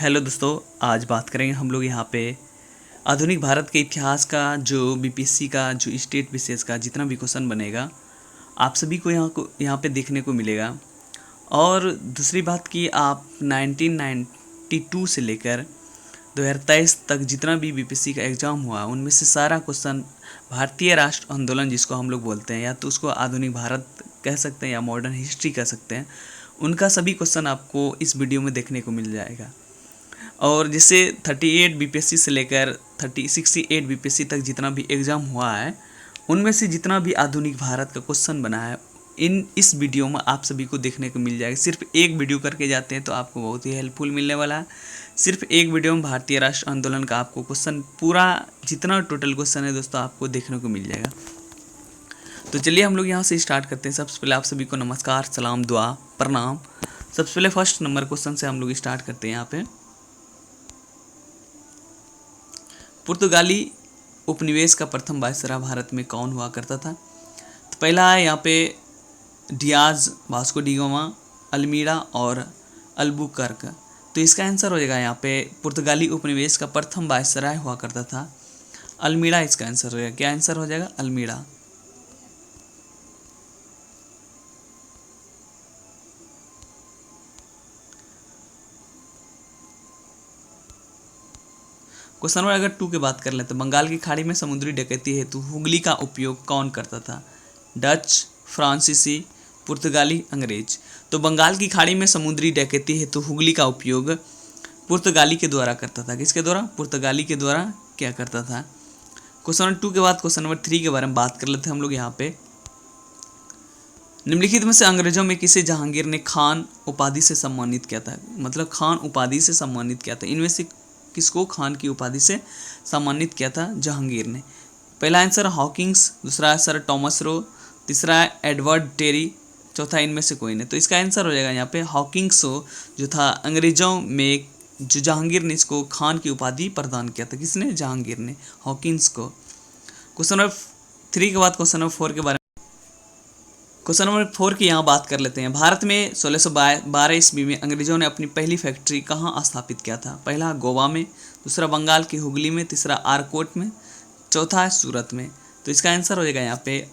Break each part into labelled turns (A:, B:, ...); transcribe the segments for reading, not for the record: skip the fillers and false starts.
A: Hello दोस्तों, आज बात करेंगे हम लोग यहाँ पे आधुनिक भारत के इतिहास का जो बीपीएससी का जो स्टेट विशेष का जितना भी क्वेश्चन बनेगा आप सभी को यहाँ पे देखने को मिलेगा। और दूसरी बात कि आप 1992 से लेकर 2023 तक जितना भी बीपीएससी का एग्ज़ाम हुआ उनमें से सारा क्वेश्चन भारतीय राष्ट्र आंदोलन जिसको हम लोग बोलते हैं या तो उसको आधुनिक भारत कह सकते हैं या मॉडर्न हिस्ट्री कह सकते हैं, उनका सभी क्वेश्चन आपको इस वीडियो में देखने को मिल जाएगा। और जैसे 38 बीपीएससी से लेकर 68 बीपीएससी तक जितना भी एग्ज़ाम हुआ है उनमें से जितना भी आधुनिक भारत का क्वेश्चन बना है इस वीडियो में आप सभी को देखने को मिल जाएगा। सिर्फ एक वीडियो करके जाते हैं तो आपको बहुत ही हेल्पफुल मिलने वाला है। सिर्फ एक वीडियो में भारतीय राष्ट्र आंदोलन का आपको क्वेश्चन पूरा जितना टोटल क्वेश्चन है दोस्तों आपको देखने को मिल जाएगा। तो चलिए हम लोग यहाँ से स्टार्ट करते हैं। सबसे पहले आप सभी को नमस्कार, सलाम, दुआ, प्रणाम। सबसे पहले फर्स्ट नंबर क्वेश्चन से हम लोग स्टार्ट करते हैं। यहाँ पे पुर्तगाली उपनिवेश का प्रथम वायसराय भारत में कौन हुआ करता था? तो पहला है यहाँ पे डियाज, वास्को डी गामा, अल्मीड़ा और अल्बुकर्क। तो इसका आंसर हो जाएगा यहाँ पे पुर्तगाली उपनिवेश का प्रथम वायसराय हुआ करता था अल्मीड़ा। इसका आंसर हो जाएगा, क्या आंसर हो जाएगा? अल्मीड़ा। क्वेश्चन नंबर अगर 2 की बात कर लें तो बंगाल की खाड़ी में समुद्री डकैती हेतु हुगली का उपयोग कौन करता था? डच, फ्रांसीसी, पुर्तगाली, अंग्रेज। तो बंगाल की खाड़ी में समुद्री डकैती हेतु हुगली का उपयोग पुर्तगाली के द्वारा करता था। किसके द्वारा? पुर्तगाली के द्वारा क्या करता था। क्वेश्चन नंबर 2 के बाद क्वेश्चन नंबर 3 के बारे में बात कर लेते हैं हम लोग यहाँ पे। निम्नलिखित में से अंग्रेजों में किसे जहांगीर ने खान उपाधि से सम्मानित किया था? मतलब खान उपाधि से सम्मानित किया था। इनमें से किसको खान की उपाधि से सम्मानित किया था? जहांगीर ने। पहला आंसर हॉकिंग्स, दूसरा आंसर टॉमस रो, तीसरा एडवर्ड टेरी, चौथा इनमें से कोई नहीं। तो इसका आंसर हो जाएगा यहाँ पे हॉकिंग्स जो था अंग्रेजों में जो जहांगीर ने इसको खान की उपाधि प्रदान किया था। किसने? जहांगीर ने हॉकिंग्स को। क्वेश्चन नंबर 3 के बाद क्वेश्चन नंबर 4 के बारे में क्वेश्चन नंबर 4 की यहाँ बात कर लेते हैं। भारत में 1612 ईस्वी में अंग्रेजों ने अपनी पहली फैक्ट्री कहाँ स्थापित किया था? पहला गोवा में, दूसरा बंगाल के हुगली में, तीसरा आरकोट में, चौथा है सूरत में। तो इसका आंसर हो जाएगा यहाँ पे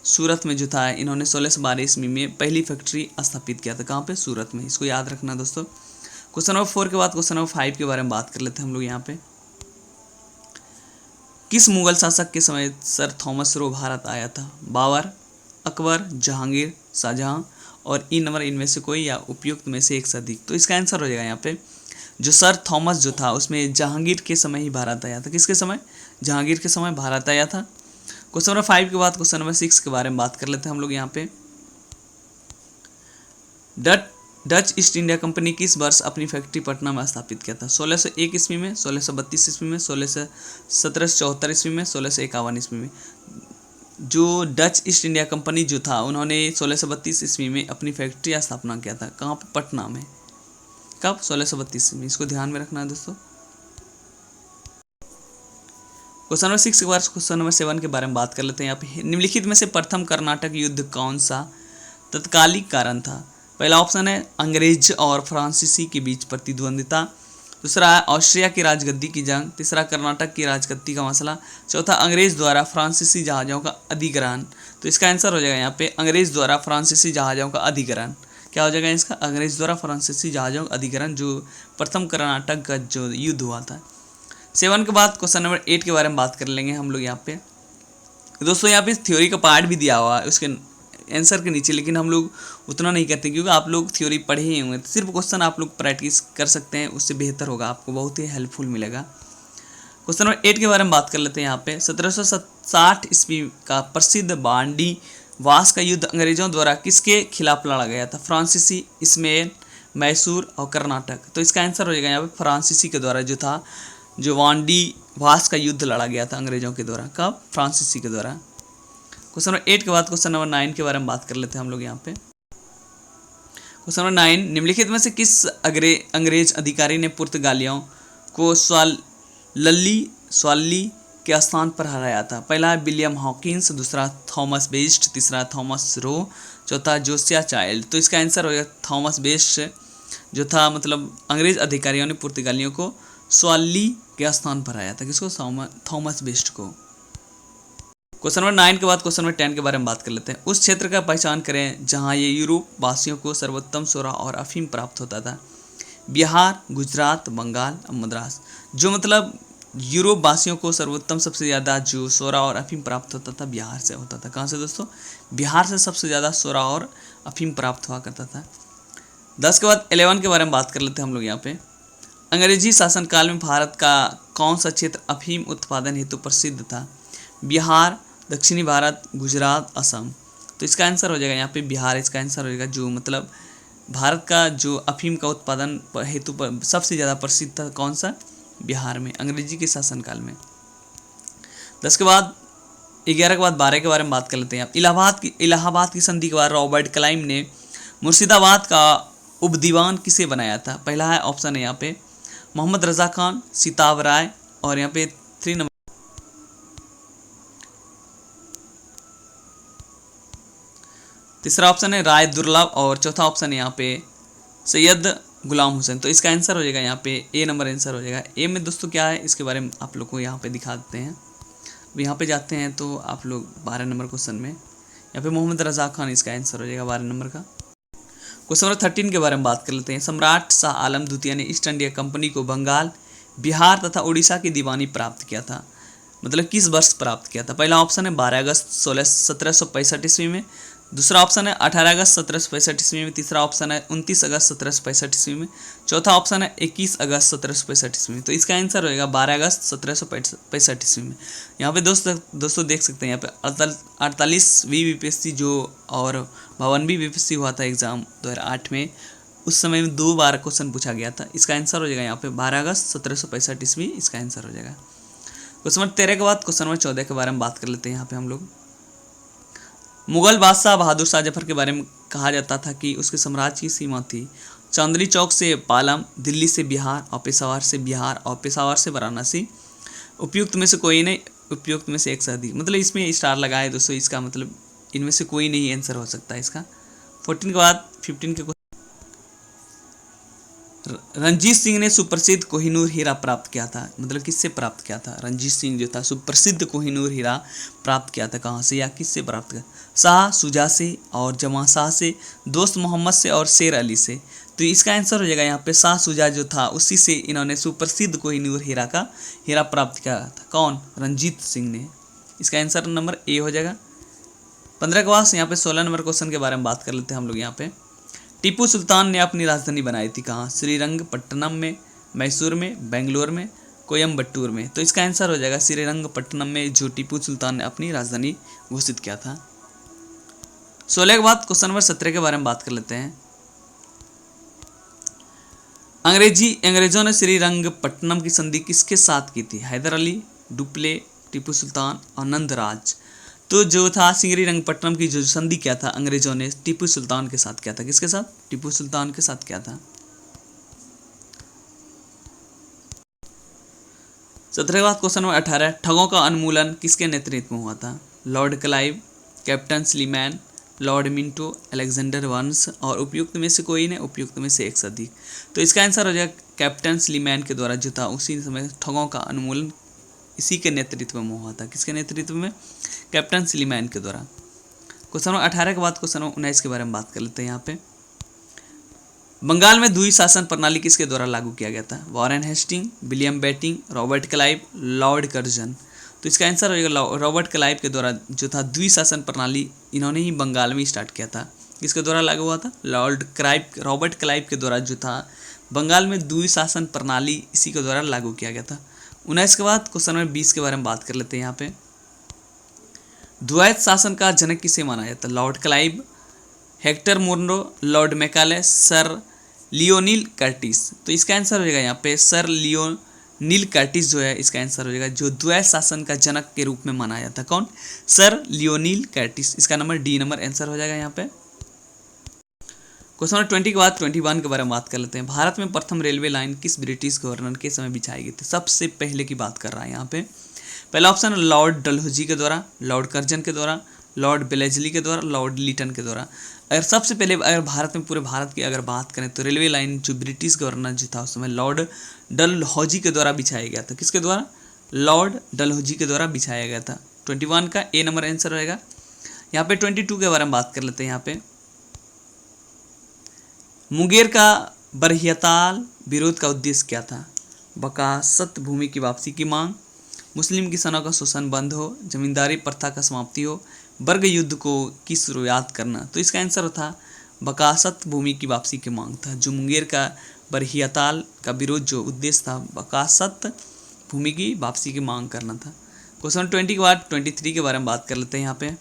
A: सूरत में जो था इन्होंने 1612 ईस्वी में पहली फैक्ट्री स्थापित किया था। कहाँ पे? सूरत में। इसको याद रखना दोस्तों। क्वेश्चन नंबर 4 के बाद क्वेश्चन नंबर 5 के बारे में बात कर लेते हैं हम लोग यहाँ पे। किस मुगल शासक के समय सर थॉमस रो भारत आया था? बाबर, अकबर, जहांगीर, शाहजहां और इन नंबर इनमें से कोई या उपयुक्त में से एक से अधिक। तो इसका आंसर हो जाएगा यहाँ पे जो सर थॉमस जो था उसमें जहांगीर के समय ही भारत आया था। किसके समय? जहांगीर के समय भारत आया था। क्वेश्चन नंबर 5 के बाद क्वेश्चन नंबर 6 के बारे में बात कर लेते हैं हम लोग यहाँ पे। डच ईस्ट इंडिया कंपनी किस वर्ष अपनी फैक्ट्री पटना में स्थापित किया था? 1601 ईस्वी में, 1632 ईस्वी में, 1774 ईस्वी में, 1651 ईस्वी में। जो डच ईस्ट इंडिया कंपनी जो था उन्होंने 1632 ईस्वी में अपनी फैक्ट्री स्थापना किया था। कहाँ पे? पटना में। कब? 1632 में। इसको ध्यान में रखना है दोस्तों। क्वेश्चन नंबर 6 के बाद क्वेश्चन नंबर 7 के बारे में बात कर लेते हैं यहाँ पे। निम्नलिखित में से प्रथम कर्नाटक युद्ध कौन सा तत्कालिक कारण था? पहला ऑप्शन है अंग्रेज और फ्रांसीसी के बीच प्रतिद्वंदिता, दूसरा है ऑस्ट्रिया की राजगद्दी की जंग, तीसरा कर्नाटक की राजगद्दी का मसला, चौथा अंग्रेज द्वारा फ्रांसीसी जहाज़ों का अधिग्रहण। तो इसका आंसर हो जाएगा यहाँ पे अंग्रेज द्वारा फ्रांसीसी जहाज़ों का अधिग्रहण। क्या हो जाएगा इसका? अंग्रेज द्वारा फ्रांसीसी जहाज़ों का अधिग्रहण, जो प्रथम कर्नाटक का जो युद्ध हुआ था। 7 के बाद क्वेश्चन नंबर 8 के बारे में बात कर लेंगे हम लोग यहाँ पे। दोस्तों यहाँ पे थ्योरी का पार्ट भी दिया हुआ है उसके आंसर के नीचे, लेकिन हम लोग उतना नहीं करते क्योंकि आप लोग थ्योरी पढ़े ही होंगे। सिर्फ क्वेश्चन आप लोग प्रैक्टिस कर सकते हैं, उससे बेहतर होगा, आपको बहुत ही हेल्पफुल मिलेगा। क्वेश्चन नंबर 8 के बारे में बात कर लेते हैं यहाँ पे। 1760 ईस्वी का प्रसिद्ध बांडी वास का युद्ध अंग्रेजों द्वारा किसके खिलाफ लड़ा गया था? फ्रांसीसी, इसमें मैसूर और कर्नाटक। तो इसका आंसर हो जाएगा यहाँ पे फ्रांसीसी के द्वारा जो था जो वांडी वास का युद्ध लड़ा गया था अंग्रेजों के द्वारा। कब? फ्रांसीसी के द्वारा। क्वेश्चन नंबर 8 के बाद क्वेश्चन नंबर 9 के बारे में बात कर लेते हैं हम लोग यहाँ पे। क्वेश्चन नंबर 9, निम्नलिखित में से किस अंग्रेज अधिकारी ने पुर्तगालियों को स्वाली के स्थान पर हराया था? पहला है विलियम हॉकिंस, दूसरा थॉमस बेस्ट, तीसरा थॉमस रो, चौथा जोसिया चाइल्ड। तो इसका आंसर हो गया थॉमस बेस्ट। जो था मतलब अंग्रेज अधिकारियों ने पुर्तगालियों को स्वाली के स्थान पर आया था, किसको, थॉमस बेस्ट को। क्वेश्चन नंबर 9 के बाद क्वेश्चन नंबर 10 के बारे में बात कर लेते हैं। उस क्षेत्र का पहचान करें जहां ये यूरोप वासियों को सर्वोत्तम सोरा और अफीम प्राप्त होता था। बिहार, गुजरात, बंगाल, मद्रास। जो मतलब यूरोप वासियों को सर्वोत्तम सबसे ज़्यादा जो सोरा और अफीम प्राप्त होता था बिहार से होता था। कहाँ से दोस्तों? बिहार से सबसे ज़्यादा सोरा और अफीम प्राप्त हुआ करता था। 10 के बाद 11 के बारे में बात कर लेते हैं हम लोग यहाँ पे। अंग्रेजी शासनकाल में भारत का कौन सा क्षेत्र अफीम उत्पादन हेतु प्रसिद्ध था? बिहार, दक्षिणी भारत, गुजरात, असम। तो इसका आंसर हो जाएगा यहाँ पे बिहार, इसका आंसर हो जाएगा। जो मतलब भारत का जो अफीम का उत्पादन हेतु पर सबसे ज़्यादा प्रसिद्ध था कौन सा? बिहार में, अंग्रेजी के शासनकाल में। 10 के बाद 11 के बाद 12 के बारे में बात कर लेते हैं। इलाहाबाद की संधि के बाद रॉबर्ट क्लाइव ने मुर्शिदाबाद का उपदीवान किसे बनाया था? पहला है ऑप्शन है यहाँ पे मोहम्मद रजा खान, सिताब राय, और यहाँ पे 3 नंबर तीसरा ऑप्शन है राय दुर्लभ, और चौथा ऑप्शन है यहाँ पे सैयद गुलाम हुसैन। तो इसका आंसर हो जाएगा यहाँ पे ए नंबर आंसर हो जाएगा। ए में दोस्तों क्या है इसके बारे में आप लोग को यहाँ पे दिखा देते हैं। अब यहाँ पे जाते हैं तो आप लोग 12 नंबर क्वेश्चन में यहाँ पे मोहम्मद रजा खान इसका आंसर हो जाएगा 12 नंबर का। क्वेश्चन नंबर 13 के बारे में बात कर लेते हैं। सम्राट शाह आलम द्वितीय ने ईस्ट इंडिया कंपनी को बंगाल, बिहार तथा उड़ीसा की दीवानी प्राप्त किया था, मतलब किस वर्ष प्राप्त किया था? पहला ऑप्शन है 12 अगस्त 1765 ईस्वी में, दूसरा ऑप्शन है 18 अगस्त 1765 ईस्वी में, तीसरा ऑप्शन है 29 अगस्त 1765 ईस्वी में, चौथा ऑप्शन है 21 अगस्त 1765 ईस्वी में। तो इसका आंसर होएगा 12 अगस्त 1765 ईस्वी में। यहाँ पे दोस्तों देख सकते हैं यहाँ पे 48वीं बीपीएससी जो और 52वीं बीपीएससी हुआ था एग्जाम 2008 में, उस समय में 2 बार क्वेश्चन पूछा गया था। इसका आंसर हो जाएगा यहाँ पे 12 अगस्त 1765 ईस्वी, इसका आंसर हो जाएगा। क्वेश्चन नंबर 13 के बाद क्वेश्चन नंबर 14 के बारे में बात कर लेते हैं यहाँ पे हम लोग। मुगल बादशाह बहादुर शाह जफर के बारे में कहा जाता था कि उसके साम्राज्य की सीमा थी चांदनी चौक से पालम, दिल्ली से बिहार, और पेशावर से बिहार, और पेशावर से वाराणसी। उपयुक्त में से कोई नहीं, उपयुक्त में से एक से अधिक। मतलब इसमें स्टार लगाए दोस्तों, इसका मतलब इनमें से कोई नहीं आंसर हो सकता है इसका। 14 के बाद 15 के रंजीत सिंह ने सुप्रसिद्ध कोहिनूर हीरा प्राप्त किया था, मतलब किससे प्राप्त किया था? रंजीत सिंह जो था सुप्रसिद्ध कोहिनूर हीरा प्राप्त किया था कहाँ से या किससे प्राप्त किया? शाह शुजा से, और जमा शाह से, दोस्त मोहम्मद से, और शेर अली से। तो इसका आंसर हो जाएगा यहाँ पे शाह शुजा जो था उसी से इन्होंने सुप्रसिद्ध कोहिनूर हीरा प्राप्त किया था। कौन? रंजीत सिंह ने। इसका आंसर नंबर ए हो जाएगा। 15 के बाद यहाँ पे 16 नंबर क्वेश्चन के बारे में बात कर लेते हैं हम लोग यहाँ पे। टीपू सुल्तान ने अपनी राजधानी बनाई थी कहाँ? श्रीरंगपट्टनम में, मैसूर में, बेंगलोर में, कोयम्बटूर में। तो इसका आंसर हो जाएगा श्रीरंगपट्टनम में, जो टीपू सुल्तान ने अपनी राजधानी घोषित किया था। 16 के बाद क्वेश्चन नंबर 17 के बारे में बात कर लेते हैं। अंग्रेजों ने श्रीरंगपट्टनम की संधि किसके साथ की थी? हैदर अली, डुप्ले, टीपू सुल्तान और नंदराज। तो जो था श्रीरंगपट्टनम की जो संधि किया था अंग्रेजों ने टीपू सुल्तान के साथ किया था। किसके साथ? टीपू सुल्तान के साथ किया था। 17 के बाद क्वेश्चन नंबर 18, ठगों का उन्मूलन किसके नेतृत्व में हुआ था? Lord Clive, Captain Sleeman, Lord Minto, Alexander Vance, और उपयुक्त में से कोई नहीं, उपयुक्त में से एक से अधिक। तो इसका आंसर हो जाएगा कैप्टन स्लीमैन के द्वारा जो था उसी समय ठगों का उन्मूलन इसी के नेतृत्व में हुआ था। किसके नेतृत्व में? कैप्टन स्लीमैन के द्वारा। क्वेश्चन नंबर 18 के बाद क्वेश्चन नंबर 19 के बारे में बात कर लेते हैं यहाँ पे। बंगाल में द्वि शासन प्रणाली किसके द्वारा लागू किया गया था? Warren Hasting, William Bentinck, Robert Clive, Lord Curzon. तो इसका आंसर हो जाएगा रॉबर्ट क्लाइव के द्वारा जो था द्वि शासन प्रणाली इन्होंने ही बंगाल में स्टार्ट किया था। किसके द्वारा लागू हुआ था? रॉबर्ट क्लाइव के द्वारा जो था बंगाल में द्वि शासन प्रणाली इसी के द्वारा लागू किया गया था। 19 के बाद क्वेश्चन नंबर 20 के बारे में बात कर लेते हैं यहाँ पे। द्वैत शासन का जनक किसे माना जाता है? Lord Clive, Hector Munro, Lord Macaulay, sir Lionel Curtis. तो इसका आंसर हो जाएगा यहाँ पे सर लियोनील कर्टिस जो है इसका आंसर हो जाएगा, जो द्वैत शासन का जनक के रूप में माना जाता है। कौन? Sir Lionel Curtis. इसका नंबर डी नंबर आंसर हो जाएगा यहाँ पे। क्वेश्चन नंबर 20 के बाद 21 के बारे में बात कर लेते हैं। भारत में प्रथम रेलवे लाइन किस ब्रिटिश गवर्नर के समय बिछाई गई थी? सबसे पहले की बात कर रहा है यहाँ पे। पहला ऑप्शन लॉर्ड डलहौजी के द्वारा, लॉर्ड कर्जन के द्वारा, लॉर्ड बेलेजली के द्वारा, लॉर्ड लीटन के द्वारा। अगर सबसे पहले अगर भारत में पूरे भारत की अगर बात करें तो रेलवे लाइन जो ब्रिटिश गवर्नर जो था उस समय लॉर्ड डलहौजी के द्वारा बिछाया गया था। किसके द्वारा? लॉर्ड डलहौजी के द्वारा बिछाया गया था। 21 का ए नंबर आंसर रहेगा। यहाँ पे 22 के बारे में बात कर लेते हैं। यहाँ पे मुंगेर का बरहियाताल विरोध का उद्देश्य क्या था? वकासत भूमि की वापसी की मांग, मुस्लिम किसानों का शोषण बंद हो, जमींदारी प्रथा का समाप्ति हो, वर्ग युद्ध को की शुरुआत करना। तो इसका आंसर था वकासत भूमि की वापसी की मांग था। जो मुंगेर का बरहियाताल का विरोध जो उद्देश्य था वकासत भूमि की वापसी की मांग करना था। क्वेश्चन 20 के बाद 23 के बारे में बात कर लेते हैं। यहाँ पे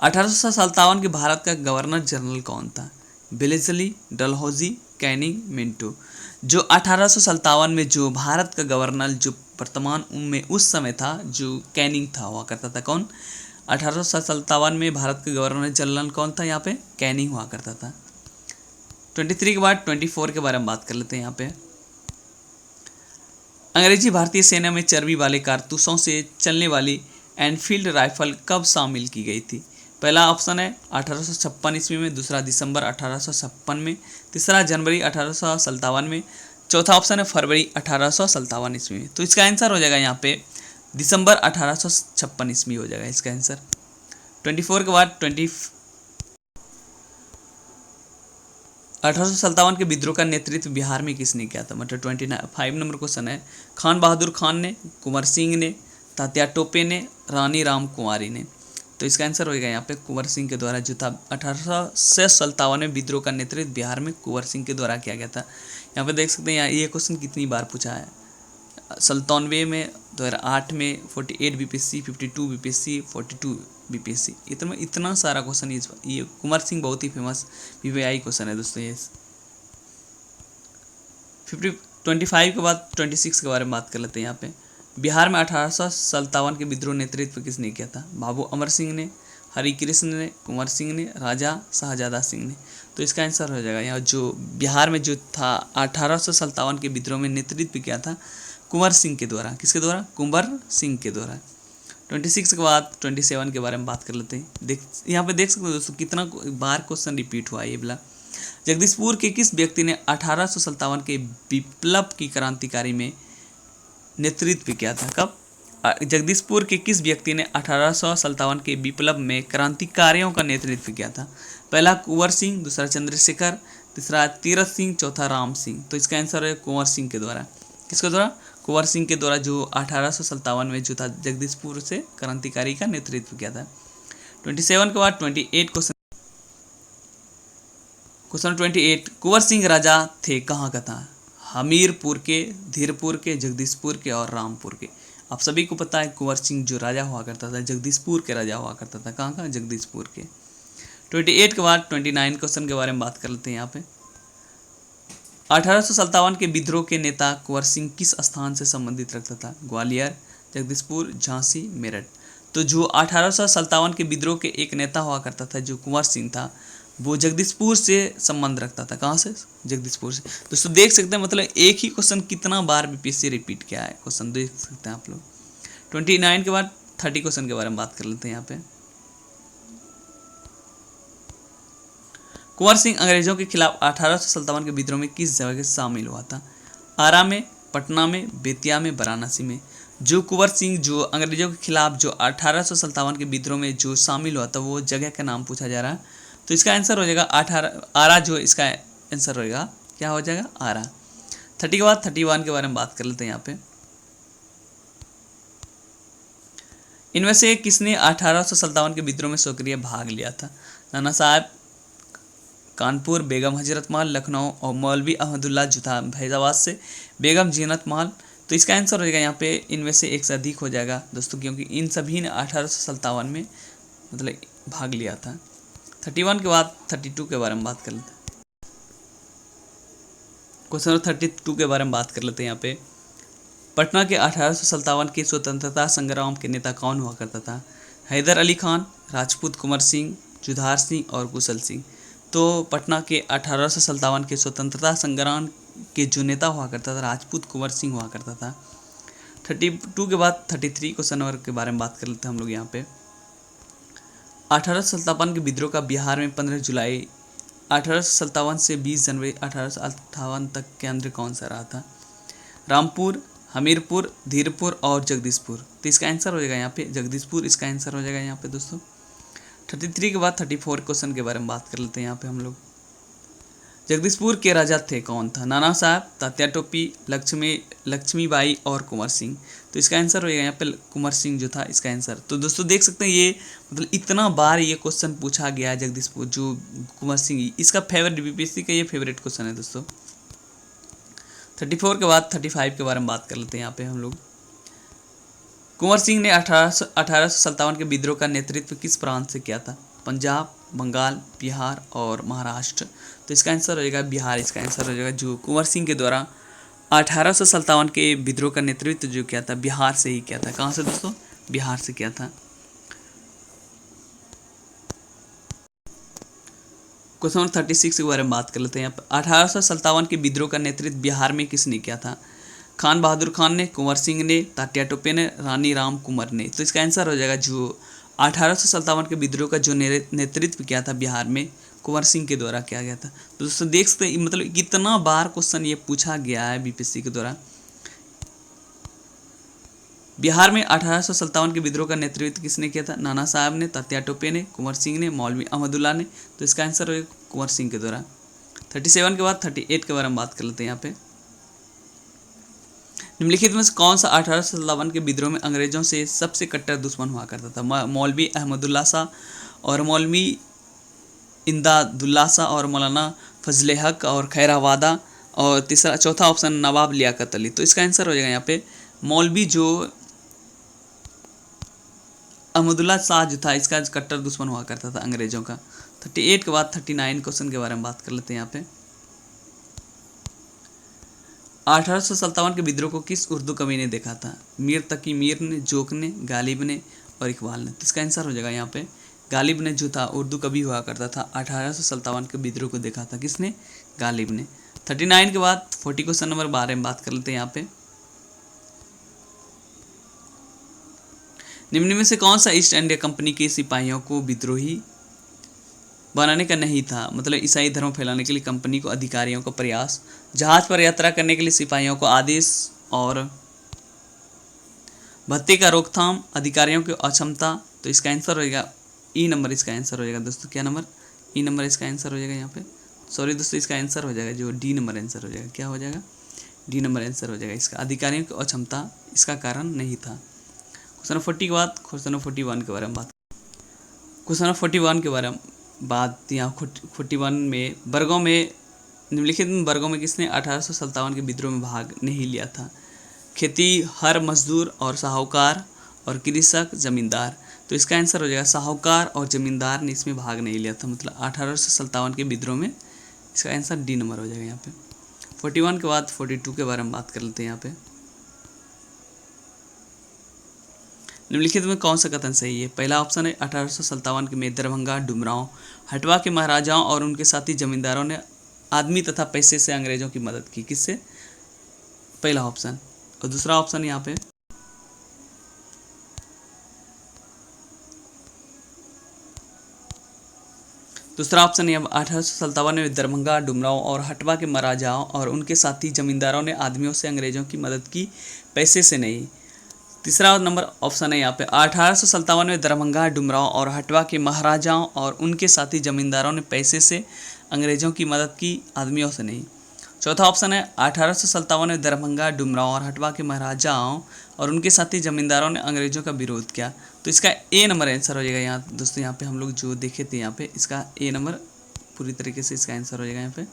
A: 1857 के भारत का गवर्नर जनरल कौन था? Wellesley, Dalhousie, Canning, Minto. जो 1857 में जो भारत का गवर्नर जो वर्तमान में उस समय था जो कैनिंग था हुआ करता था। कौन? 1857 में भारत का गवर्नर जनरल कौन था? यहाँ पे कैनिंग हुआ करता था। 23 के बाद 24 के बारे में बात कर लेते हैं। यहाँ पे अंग्रेजी भारतीय सेना में चर्बी वाले कारतूसों से चलने वाली एनफील्ड राइफल कब शामिल की गई थी? पहला ऑप्शन है 1856 ईस्वी में, दूसरा दिसंबर 1856 में, तीसरा जनवरी 1857 में, चौथा ऑप्शन है फरवरी 1857 ईस्वी में। तो इसका आंसर हो जाएगा यहाँ पे दिसंबर 1856 ईस्वी हो जाएगा इसका आंसर। 24 के बाद 1857 के विद्रोह का नेतृत्व बिहार में किसने किया था? मतलब 25 नंबर क्वेश्चन है। खान बहादुर खान ने, कुंवर सिंह ने, तात्या टोपे ने, रानी राम कुंवारी ने। तो इसका आंसर होगा यहाँ पे कुंवर सिंह के द्वारा जो था 1857 में विद्रोह का नेतृत्व बिहार में कुंवर सिंह के द्वारा किया गया था। यहाँ पे देख सकते हैं ये क्वेश्चन कितनी बार पूछा है। 97 में, 2008 में, 48 बीपीएससी, 52 बीपीएससी, 42 बीपीएससी। इतना सारा क्वेश्चन ये कुंवर सिंह बहुत ही फेमस पीवीआई क्वेश्चन है दोस्तों। ये 25 के बाद 26 के बारे में बात कर लेते हैं। यहाँ पे बिहार में 1857 के विद्रोह नेतृत्व किसने किया था? बाबू अमर सिंह ने, हरिकृष्ण ने, कुंवर सिंह ने, राजा शाहजादा सिंह ने। तो इसका आंसर हो जाएगा यहाँ जो बिहार में जो था 1857 के विद्रोह में नेतृत्व किया था कुंवर सिंह के द्वारा। किसके द्वारा? कुंवर सिंह के द्वारा। 26 के बाद 27 के बारे में बात कर लेते हैं। यहाँ पे देख सकते हो दोस्तों कितना बार क्वेश्चन रिपीट हुआ है ये वाला। जगदीशपुर के किस व्यक्ति ने 1857 के विप्लव की क्रांतिकारी में नेतृत्व किया था? कब? जगदीशपुर के किस व्यक्ति ने 1857 के विप्लव में क्रांतिकारियों का नेतृत्व किया था? पहला कुंवर सिंह, दूसरा चंद्रशेखर, तीसरा तीरथ सिंह, चौथा राम सिंह। तो इसका आंसर है कुंवर सिंह के द्वारा। किसके द्वारा? कुंवर सिंह के द्वारा जो 1857 में जो था जगदीशपुर से क्रांतिकारी का नेतृत्व किया था। 27 के बाद 28 क्वेश्चन 28 कुंवर सिंह राजा थे कहाँ का था? हमीरपुर के, धीरपुर के, जगदीशपुर के और रामपुर के। आप सभी को पता है कुंवर सिंह जो राजा हुआ करता था जगदीशपुर के राजा हुआ करता था। कहाँ का? जगदीशपुर के। 28 के बाद 29 क्वेश्चन के बारे में बात कर लेते हैं। यहाँ पे 1857 के विद्रोह के नेता कुंवर सिंह किस स्थान से संबंधित रखता था? ग्वालियर, जगदीशपुर, झांसी, मेरठ। तो जो 1857 के विद्रोह के एक नेता हुआ करता था जो कुंवर सिंह था वो जगदीशपुर से संबंध रखता था। कहाँ से? जगदीशपुर से। दोस्तों देख सकते हैं मतलब एक ही क्वेश्चन कितना बार बीपीएससी रिपीट किया है क्वेश्चन देख सकते हैं आप लोग। 29 के बाद 30 क्वेश्चन के बारे में बात कर लेते हैं। यहाँ पे कुंवर सिंह अंग्रेजों के खिलाफ 1857 के विद्रोह में किस जगह शामिल हुआ था? आरा में, पटना में, बेतिया में, वाराणसी में। जो कुंवर सिंह जो अंग्रेजों के खिलाफ जो 1857 के विद्रोह में जो शामिल हुआ था वो जगह का नाम पूछा जा रहा है। तो इसका आंसर हो जाएगा आरा। जो इसका आंसर होगा क्या हो जाएगा? आरा। 30 के बाद 31 के बारे में बात कर लेते हैं। यहाँ पे इनमें से किसने 1857 के विद्रोह में सक्रिय भाग लिया था? नाना साहब, कानपुर, बेगम हजरत महल, लखनऊ और मौलवी अहमदुल्ला जो था फैजाबाद से, बेगम जीनत महल। तो इसका आंसर हो जाएगा यहाँ पे इनमें से एक से अधिक हो जाएगा दोस्तों क्योंकि इन सभी ने 1857 में मतलब भाग लिया था। 31 के बाद 32 के बारे में बात कर लेते हैं। क्वेश्चन 32 के बारे में बात कर लेते हैं। यहाँ पे पटना के 1857 के स्वतंत्रता संग्राम के नेता कौन हुआ करता था? हैदर अली खान, राजपूत कुंवर सिंह, जुधार सिंह और कुशल सिंह। तो पटना के 1857 के स्वतंत्रता संग्राम के जो नेता हुआ करता था राजपूत कुंवर सिंह हुआ करता था। 32 के बाद 33 क्वेश्चन नंबर के बारे में बात कर लेते हैं हम लोग। यहाँ पे 1857 के विद्रोह का बिहार में 15 जुलाई 1857 से 20 जनवरी 1858 तक केंद्र कौन सा रहा था? रामपुर, हमीरपुर, धीरपुर और जगदीशपुर। तो इसका आंसर हो जाएगा यहाँ पे जगदीशपुर, इसका आंसर हो जाएगा यहाँ पे दोस्तों। 33 के बाद 34 क्वेश्चन के बारे में बात कर लेते हैं यहाँ पे हम लोग। जगदीशपुर के राजा थे कौन था? नाना साहब, तात्या टोपी, लक्ष्मीबाई और कुंवर सिंह। तो इसका आंसर हो जाएगा यहाँ पे कुंवर सिंह जो था इसका आंसर। तो दोस्तों देख सकते हैं ये मतलब इतना बार ये क्वेश्चन पूछा गया है जगदीशपुर जो कुंवर सिंह, इसका फेवरेट बीपीएससी का ये फेवरेट क्वेश्चन है दोस्तों। 34 के बाद 35 के बारे में बात कर लेते हैं यहाँ पे हम लोग। कुंवर सिंह ने 1857 के विद्रोह का नेतृत्व किस प्रांत से किया था? पंजाब, बंगाल, बिहार और महाराष्ट्र। तो इसका आंसर हो जाएगा बिहार, इसका आंसर हो जाएगा। जो कुंवर सिंह के द्वारा 1857 के विद्रोह का नेतृत्व जो किया था बिहार से ही किया था। कहाँ से दोस्तों? बिहार से किया था। क्वेश्चन नंबर 36 के बारे में बात कर लेते हैं। 1857 के विद्रोह का नेतृत्व बिहार में किसने किया था? खान बहादुर खान ने, कुंवर सिंह ने, तात्या टोपे ने, रानी राम कुंवर ने। तो इसका आंसर हो जाएगा जो 1857 के विद्रोह का जो नेतृत्व किया था बिहार में कुंवर सिंह के द्वारा किया गया था। तो दोस्तों देख सकते हैं मतलब कितना बार क्वेश्चन ये पूछा गया है बीपीएससी के द्वारा। बिहार में 1857 के विद्रोह का नेतृत्व किसने किया था? नाना साहब ने, तात्या टोपे ने, कुंवर सिंह ने, मौलवी अहमदुल्ला ने। तो इसका आंसर होगा कुंवर सिंह के द्वारा। 37 के बाद 38 के बारे में बात कर लेते हैं यहाँ पे। निम्नलिखित में से कौन सा 1857 के विद्रोह में अंग्रेजों से सबसे कट्टर दुश्मन हुआ करता था? मौलवी अहमदुल्ला शाह और मौलवी इमदादुल्ला शाह और मौलाना फजले हक और खैरावादा और चौथा ऑप्शन नवाब लियाकत अली। तो इसका आंसर हो जाएगा यहाँ पे मौलवी जो अहमदुल्ला शाह जो था इसका कट्टर दुश्मन हुआ करता था अंग्रेजों का। 38 के बाद 39 क्वेश्चन के बारे में बात कर लेते हैं यहाँ पे। 1857 के विद्रोह को किस उर्दू कवि ने देखा था? मीर तकी मीर ने, जोक ने, गालिब ने और इकबाल ने। तो इसका आंसर हो जाएगा यहाँ पे गालिब ने जो था उर्दू कवि हुआ करता था। 1857 के विद्रोह को देखा था किसने? गालिब ने। 39 के बाद 40 क्वेश्चन नंबर बारे में बात कर लेते हैं यहाँ पे। निम्न में से कौन सा ईस्ट इंडिया कंपनी के सिपाहियों को विद्रोही बनाने का नहीं था? मतलब ईसाई धर्म फैलाने के लिए कंपनी को अधिकारियों का प्रयास, जहाज पर यात्रा करने के लिए सिपाहियों को आदेश और भत्ते का रोकथाम, अधिकारियों की अक्षमता। तो इसका आंसर होगा ई नंबर, इसका आंसर हो जाएगा दोस्तों। क्या नंबर? ई नंबर इसका आंसर हो जाएगा यहाँ पे। सॉरी दोस्तों, इसका आंसर हो जाएगा जो डी नंबर आंसर हो जाएगा। क्या हो जाएगा? डी नंबर आंसर हो जाएगा इसका। अधिकारियों की अक्षमता इसका कारण नहीं था। क्वेश्चन 40 के बाद क्वेश्चन 41 के बारे में बात। क्वेश्चन 41 के बारे में बात यहाँ 41 में वर्गों में निम्नलिखित वर्गों में किसने 1857 के विद्रोह में भाग नहीं लिया था? खेती हर मजदूर और साहूकार और कृषक जमींदार। तो इसका आंसर हो जाएगा साहूकार और जमींदार ने इसमें भाग नहीं लिया था। मतलब 1857 के विद्रोह में इसका आंसर डी नंबर हो जाएगा यहाँ पे। 41 के बाद 42 के बारे में बात कर लेते हैं यहाँ पे। निम्नलिखित में कौन सा कथन सही है? पहला ऑप्शन है 1857 के में दरभंगा, डुमरांव, हटवा के महाराजाओं और उनके साथी जमींदारों ने आदमी तथा पैसे से अंग्रेजों की मदद की। किससे? पहला ऑप्शन। और दूसरा ऑप्शन यहाँ पे दूसरा ऑप्शन है 1857 में दरभंगा, डुमरांव और हटवा के महाराजाओं और उनके साथी जमींदारों ने आदमियों से अंग्रेजों की मदद की, पैसे से नहीं। तीसरा नंबर ऑप्शन है यहाँ पे 1857 में दरभंगा, डुमरांव और हटवा के महाराजाओं और उनके साथी जमींदारों ने पैसे से अंग्रेजों की मदद की, आदमियों से नहीं। चौथा ऑप्शन है 1857 में दरभंगा, डुमरांव और हटवा के महाराजाओं और उनके साथी जमींदारों ने अंग्रेजों का विरोध किया। तो इसका ए नंबर आंसर हो जाएगा यहाँ दोस्तों। यहाँ पे हम लोग जो देखे थे यहाँ पे इसका ए नंबर पूरी तरीके से इसका आंसर हो जाएगा यहाँ पे।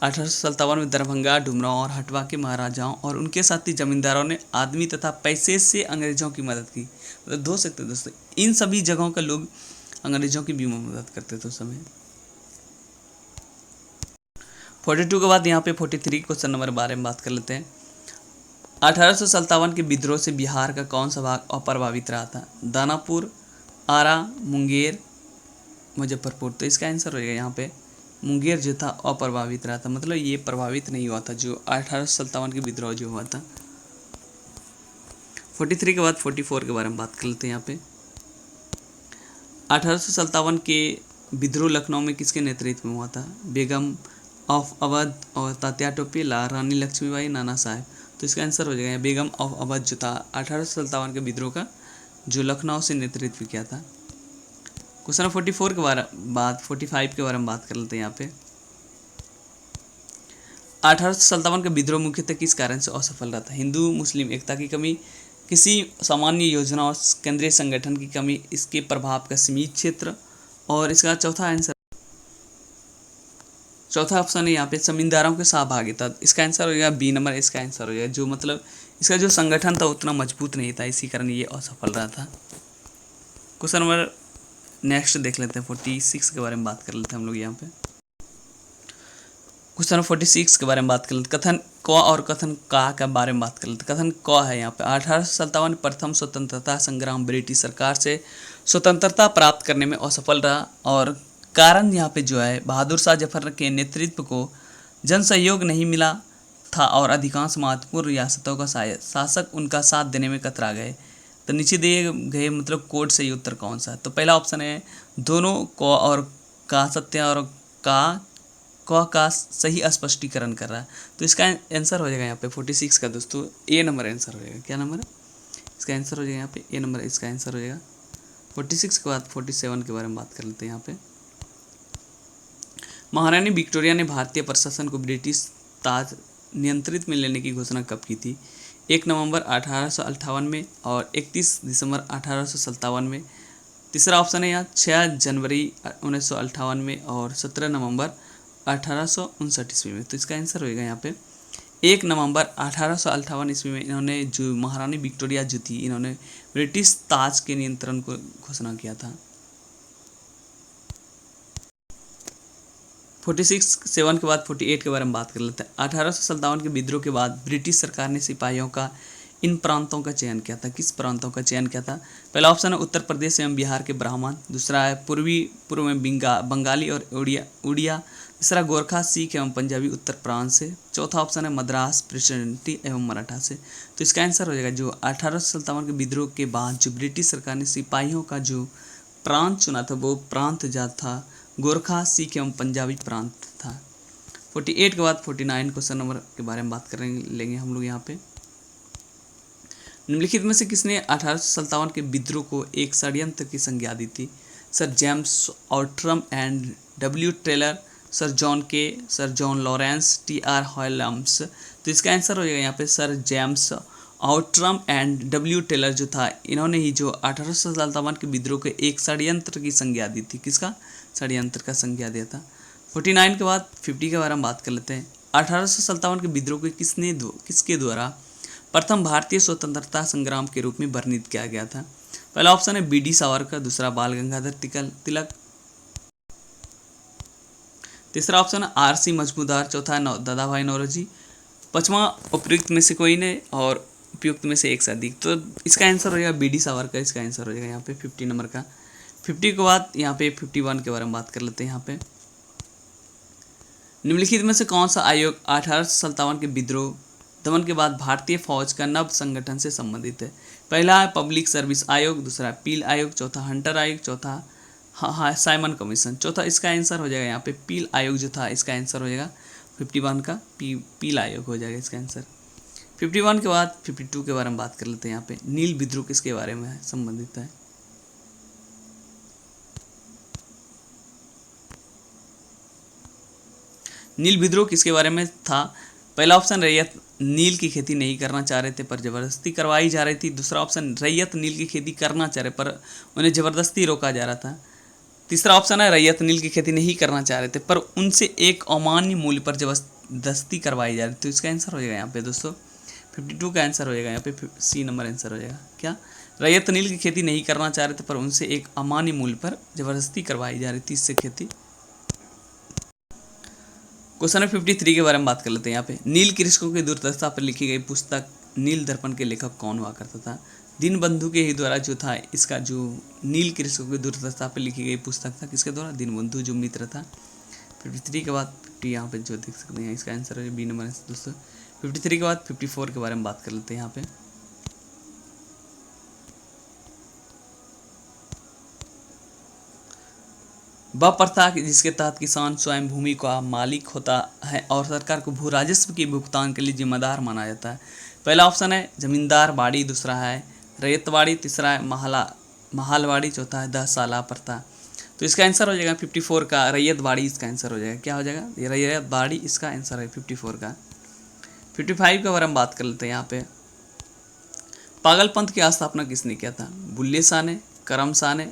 A: 1857 में दरभंगा, डुमरांव और हटवा के महाराजाओं और उनके साथी जमींदारों ने आदमी तथा पैसे से अंग्रेजों की मदद की। मतलब हो सकते दोस्तों इन सभी जगहों का लोग अंग्रेजों की भी मदद करते थे उस समय। 42 के बाद यहाँ पे 43 क्वेश्चन नंबर 12 में बात कर लेते हैं। 1857 के विद्रोह से बिहार का कौन सा भाग अप्रभावित रहा था? दानापुर, आरा, मुंगेर, मुजफ्फरपुर। तो इसका आंसर हो जाएगा यहाँ पे मुंगेर जो था अप्रभावित रहा था। मतलब ये प्रभावित नहीं हुआ था जो 1857 के विद्रोह जो हुआ था। 43 के बाद 44 के बारे में बात कर लेते हैं यहाँ पे। 1857 के विद्रोह लखनऊ में किसके नेतृत्व में हुआ था? बेगम ऑफ अवध और तात्या टोपे, रानी लक्ष्मीबाई, नाना साहेब। तो इसका आंसर हो जाएगा बेगम ऑफ अवध जो था 1857 के विद्रोह का जो लखनऊ से नेतृत्व किया था। क्वेश्चन 44 के बाद 45 के बारे में बात कर लेते हैं यहाँ पे। 1857 का विद्रोह मुख्यतः किस कारण से असफल रहा था? हिंदू मुस्लिम एकता की कमी, किसी सामान्य योजना और केंद्रीय संगठन की कमी, इसके प्रभाव का सीमित क्षेत्र, और इसका चौथा ऑप्शन है यहाँ पे जमींदारों के सहभागिता। इसका आंसर हो जाएगा बी नंबर, इसका आंसर हो जाएगा जो मतलब इसका जो संगठन था उतना मजबूत नहीं था, इसी कारण ये असफल रहा था। क्वेश्चन नंबर नेक्स्ट देख लेते हैं 46 के बारे में बात कर लेते हैं हम लोग यहाँ पे। क्वेश्चन 46 के बारे में बात कर लेते, कथन क और कथन का के बारे में बात कर लेते। कथन क है यहाँ पे 1857 प्रथम स्वतंत्रता संग्राम ब्रिटिश सरकार से स्वतंत्रता प्राप्त करने में असफल रहा, और कारण यहाँ पे जो है बहादुर शाह जफर के नेतृत्व को जन सहयोग नहीं मिला था और अधिकांश महत्वपूर्ण रियासतों का शासक उनका साथ देने में कतरा गए। तो नीचे दिए गए मतलब कोड सही उत्तर कौन सा है? तो पहला ऑप्शन है दोनों क और का सत्य और का सही स्पष्टीकरण कर रहा है। तो इसका आंसर हो जाएगा यहाँ पे 46 का दोस्तों ए नंबर आंसर हो जाएगा। क्या नंबर है इसका आंसर हो जाएगा यहाँ पे? ए नंबर इसका आंसर हो जाएगा। 46 के बाद 47 के बारे में बात कर लेते हैं यहाँ पे। महारानी विक्टोरिया ने भारतीय प्रशासन को ब्रिटिश ताज नियंत्रित में लेने की घोषणा कब की थी? 1 नवंबर 1858 में और 31 दिसंबर 1857 में। तीसरा ऑप्शन है यहाँ 6 जनवरी 1958 में और 17 नवंबर 1859 ईस्वी में। तो इसका आंसर होएगा यहाँ पे 1 नवंबर 1858 ईस्वी में इन्होंने जो महारानी विक्टोरिया जो थी इन्होंने ब्रिटिश ताज के नियंत्रण को घोषणा किया था। 47 के बाद 48 के बारे में बात कर लेते हैं। 1857 के विद्रोह के बाद ब्रिटिश सरकार ने सिपाहियों का इन प्रांतों का चयन किया था। किस प्रांतों का चयन किया था? पहला ऑप्शन है उत्तर प्रदेश एवं बिहार के ब्राह्मण, दूसरा है पूर्व में बंगाली और उड़िया, तीसरा गोरखा, सिख एवं पंजाबी उत्तर प्रांत से, चौथा ऑप्शन है मद्रास प्रेसिडेंसी एवं मराठा से। तो इसका आंसर हो जाएगा जो 1857 के विद्रोह के बाद जो ब्रिटिश सरकार ने सिपाहियों का जो प्रांत चुना था वो प्रांत जो था गोरखा, सिख एवं पंजाबी प्रांत था। 48 के बाद 49 क्वेश्चन नंबर के बारे में बात लेंगे हम लोग यहाँ पे। निम्नलिखित में से किसने 1857 के विद्रोह को एक षड्यंत्र की संज्ञा दी थी? Sir James Outram and W Taylor, sir John Lawrence, T R. Holmes. तो इसका आंसर हो जाएगा यहाँ पे sir James Outram and W Taylor जो था इन्होंने ही जो 1857 के विद्रोह के एक षड्यंत्र की संज्ञा दी थी। किसका षड्यंत्र का संज्ञा दिया था? 49 के बाद 50 के बारे में बात कर लेते हैं। 1857 के विद्रोह को किसके द्वारा प्रथम भारतीय स्वतंत्रता संग्राम के रूप में वर्णित किया गया था? पहला ऑप्शन है बी.डी. सावरकर, दूसरा बाल गंगाधर तिलक, तीसरा ऑप्शन है आर.सी. मजमूदार, चौथा दादा भाई नौरोजी, पांचवा उपयुक्त में से कोई नहीं और उपयुक्त में से एक से अधिक। तो इसका आंसर हो जाएगा बी.डी. सावरकर, इसका आंसर हो जाएगा यहाँ पे 50 नंबर का। 50 के बाद यहाँ पे 51 के बारे में बात कर लेते हैं यहाँ पे। निम्नलिखित में से कौन सा आयोग 1857 के विद्रोह दमन के बाद भारतीय फौज का नव संगठन से संबंधित है? पहला है पब्लिक सर्विस आयोग, दूसरा पील आयोग, चौथा हंटर आयोग, चौथा साइमन कमीशन। चौथा इसका आंसर हो जाएगा यहाँ पे पील आयोग जो था इसका आंसर हो जाएगा 51 का पील आयोग हो जाएगा इसका आंसर। 51 के बाद 52 के बारे में बात कर लेते हैं यहाँ पे। नील विद्रोह किसके बारे में संबंधित है? नील विद्रोह किसके बारे में था? पहला ऑप्शन रैयत नील की खेती नहीं करना चाह रहे थे पर जबरदस्ती करवाई जा रही थी, दूसरा ऑप्शन रैयत नील की खेती करना चाह रहे पर उन्हें जबरदस्ती रोका जा रहा था, तीसरा ऑप्शन है रैयत नील की खेती नहीं करना चाह रहे थे पर उनसे एक अमान्य मूल्य पर जबरदस्ती करवाई जा रही थी। तो इसका आंसर हो जाएगा यहाँ पे दोस्तों 52 का आंसर हो जाएगा यहाँ पे सी नंबर आंसर हो जाएगा। क्या रैयत नील की खेती नहीं करना चाह रहे थे पर उनसे एक अमान्य मूल्य पर जबरदस्ती करवाई जा रही थी इससे खेती। क्वेश्चन 53 के बारे में बात कर लेते हैं यहाँ पे। नील कृषकों की दुर्दशा पर लिखी गई पुस्तक नील दर्पण के लेखक कौन हुआ करता था? दीनबंधु के ही द्वारा जो था इसका जो नील कृषकों की दुर्दशा पर लिखी गई पुस्तक था किसके द्वारा? दीनबंधु जो मित्र था। 53 के बाद 50 यहाँ पे जो देख सकते हैं इसका आंसर है बी नंबर दोस्तों। 53 के बाद 54 के बारे में बात कर लेते हैं यहाँ पे। वह प्रथा जिसके तहत किसान स्वयं भूमि का मालिक होता है और सरकार को भू राजस्व के भुगतान के लिए जिम्मेदार माना जाता है। पहला ऑप्शन है जमींदार बाड़ी, दूसरा है रैयतवाड़ी, तीसरा है महालवाड़ी, चौथा है 10 साला प्रथा। तो इसका आंसर हो जाएगा 54 का रैयतवाड़ी, इसका आंसर हो जाएगा। क्या हो जाएगा? ये रैयतवाड़ी इसका आंसर है 54 का। 55 के बारे में बात कर लेते हैं यहाँ पे। पागलपंथ की स्थापना किसने किया था? बुल्ले शाह ने, करम शाह ने,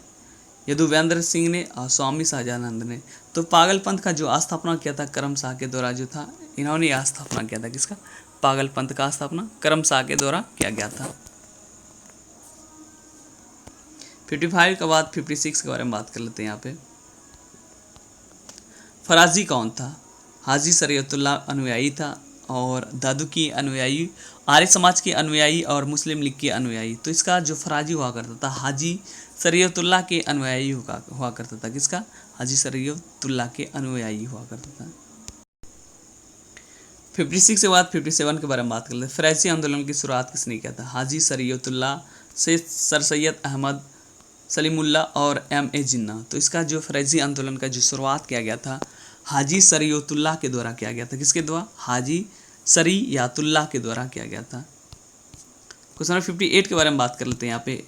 A: यदुवेंद्र सिंह ने और स्वामी सहजानंद ने। तो पागलपंथ का जो स्थापना किया था करम शाह के द्वारा जो था, इन्होंने स्थापना किया था। किसका? पागलपंथ का स्थापना करम शाह के द्वारा किया गया था। 55 के बाद 56 के बारे में बात कर लेते हैं यहाँ पे। फराजी कौन था? हाजी शरीयतुल्लाह अनुयायी था और दादू की अनुयायी, आर्य समाज के अनुयायी और मुस्लिम लीग के अनुयायी। तो इसका जो फराजी हुआ करता था हाजी शरीयतुल्लाह के अनुयायी हुआ करता था। किसका? हाजी शरीयतुल्लाह के अनुयायी हुआ करता था। 56 के बाद 57 के बारे में बात कर लेते हैं। फ़रैज़ी आंदोलन की शुरुआत किसने किया था? हाजी शरीयतुल्लाह से सर सैयद अहमद सलीमुल्लाह और M.A. जिन्ना। तो इसका जो फ़रैज़ी आंदोलन का जो शुरुआत किया गया था हाजी शरीयतुल्लाह के द्वारा किया गया था। किसके द्वारा? हाजी शरीयतुल्लाह के द्वारा किया गया था। क्वेश्चन नंबर 58 के बारे में बात कर लेते हैं यहाँ पे।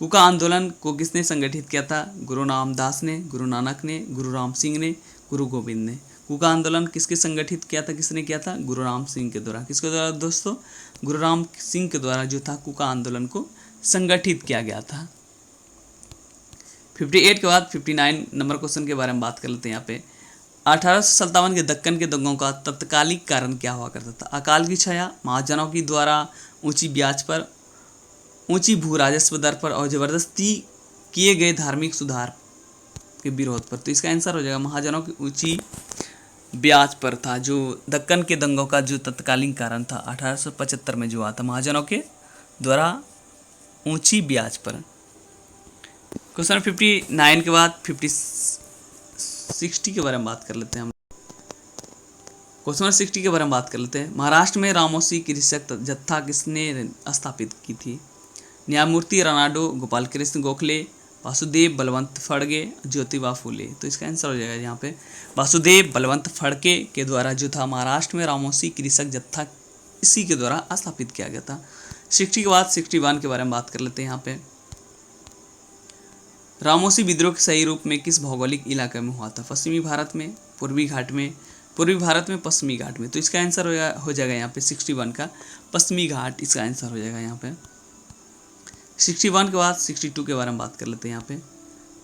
A: कूका आंदोलन को किसने संगठित किया था? गुरु रामदास ने, गुरु नानक ने, गुरु राम सिंह ने, गुरु गोविंद ने। कूका आंदोलन किसके संगठित किया था? किसने किया था? गुरु राम सिंह के द्वारा। किसके द्वारा दोस्तों? गुरु राम सिंह के द्वारा जो था कूका आंदोलन को संगठित किया गया था। 58 के बाद 59 नंबर क्वेश्चन के बारे में बात कर लेते हैं यहाँ पे। 1857 के दक्कन के दंगों का तत्कालिक कारण क्या हुआ करता था? अकाल की छाया, महाजनों की द्वारा ऊंची ब्याज पर, ऊंची भू राजस्व दर पर और जबरदस्ती किए गए धार्मिक सुधार के विरोध पर। तो इसका आंसर हो जाएगा महाजनों की ऊंची ब्याज पर था जो दक्कन के दंगों का जो तत्कालीन कारण था 1875 में जो हुआ था, महाजनों के द्वारा ऊंची ब्याज पर। क्वेश्चन 59 के बाद 60 के बारे में बात कर लेते हैं हम। क्वेश्चन 60 के बारे में बात कर लेते हैं। महाराष्ट्र में रामोसी कृषक जत्था किसने स्थापित की थी? न्यायमूर्ति रनाडो, गोपाल कृष्ण गोखले, वासुदेव बलवंत फड़के, ज्योतिबा फूले। तो इसका आंसर हो जाएगा यहाँ पे वासुदेव बलवंत फड़के के द्वारा जो था महाराष्ट्र में रामोसी कृषक जत्था इसी के द्वारा स्थापित किया गया था। 60 के बाद 61 के बारे में बात कर लेते हैं यहाँ पे। रामोसी विद्रोह के सही रूप में किस भौगोलिक इलाके में हुआ था? पश्चिमी भारत में, पूर्वी घाट में, पूर्वी भारत में, पश्चिमी घाट में। तो इसका आंसर हो जाएगा यहाँ पे 61 का पश्चिमी घाट इसका आंसर हो जाएगा यहाँ पे। 61 के बाद 62 के बारे में बात कर लेते हैं यहाँ पे।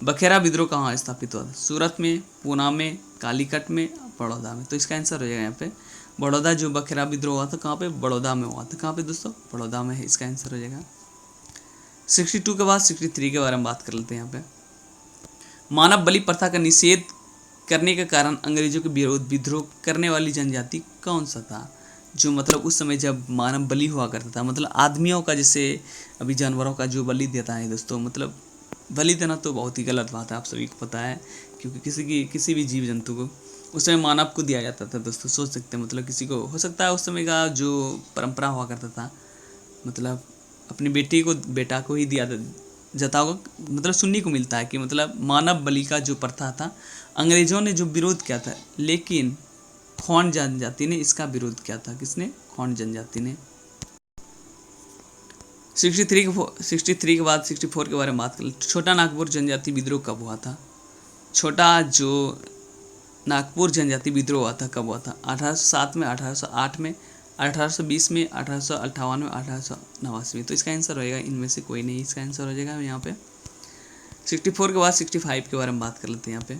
A: बखेरा विद्रोह कहाँ स्थापित हुआ था? सूरत में, पूना में, कालीकट में, बड़ौदा में। तो इसका आंसर हो जाएगा यहाँ पे बड़ौदा। जो बखेरा विद्रोह हुआ था कहाँ पे? बड़ौदा में हुआ था। कहाँ पे दोस्तों? बड़ौदा में है। इसका आंसर हो जाएगा। 62 के बाद 63 के बारे में बात कर लेते हैं यहाँ पे। मानव बलि प्रथा का निषेध करने का कारण अंग्रेजों के विरोध विद्रोह करने वाली जनजाति कौन सा था? जो मतलब उस समय जब मानव बलि हुआ करता था, मतलब आदमियों का, जैसे अभी जानवरों का जो बलि देता है दोस्तों, मतलब बलि देना तो बहुत ही गलत बात है, आप सभी को पता है। क्योंकि किसी भी जीव जंतु को उस समय मानव को दिया जाता था दोस्तों। सोच सकते हैं मतलब किसी को हो सकता है उस समय का जो परंपरा हुआ करता था, मतलब अपनी बेटा को ही दिया जाता होगा। मतलब सुनने को मिलता है कि मतलब मानव बलि का जो प्रथा था अंग्रेजों ने जो विरोध किया था, लेकिन खोंड जनजाति ने इसका विरोध किया था। किसने? खोंड जनजाति ने। 63 के बाद 64 के बारे में बात कर। छोटा नागपुर जनजाति विद्रोह कब हुआ था? छोटा जो नागपुर जनजाति विद्रोह हुआ था कब हुआ था? 1807 में, 1808 में, 1820 में, 1858 में, 1889 में। तो इसका आंसर होएगा इनमें से कोई नहीं। इसका आंसर हो जाएगा यहाँ पे 64 के बाद 65 के बारे में बात कर लेते हैं यहाँ पे।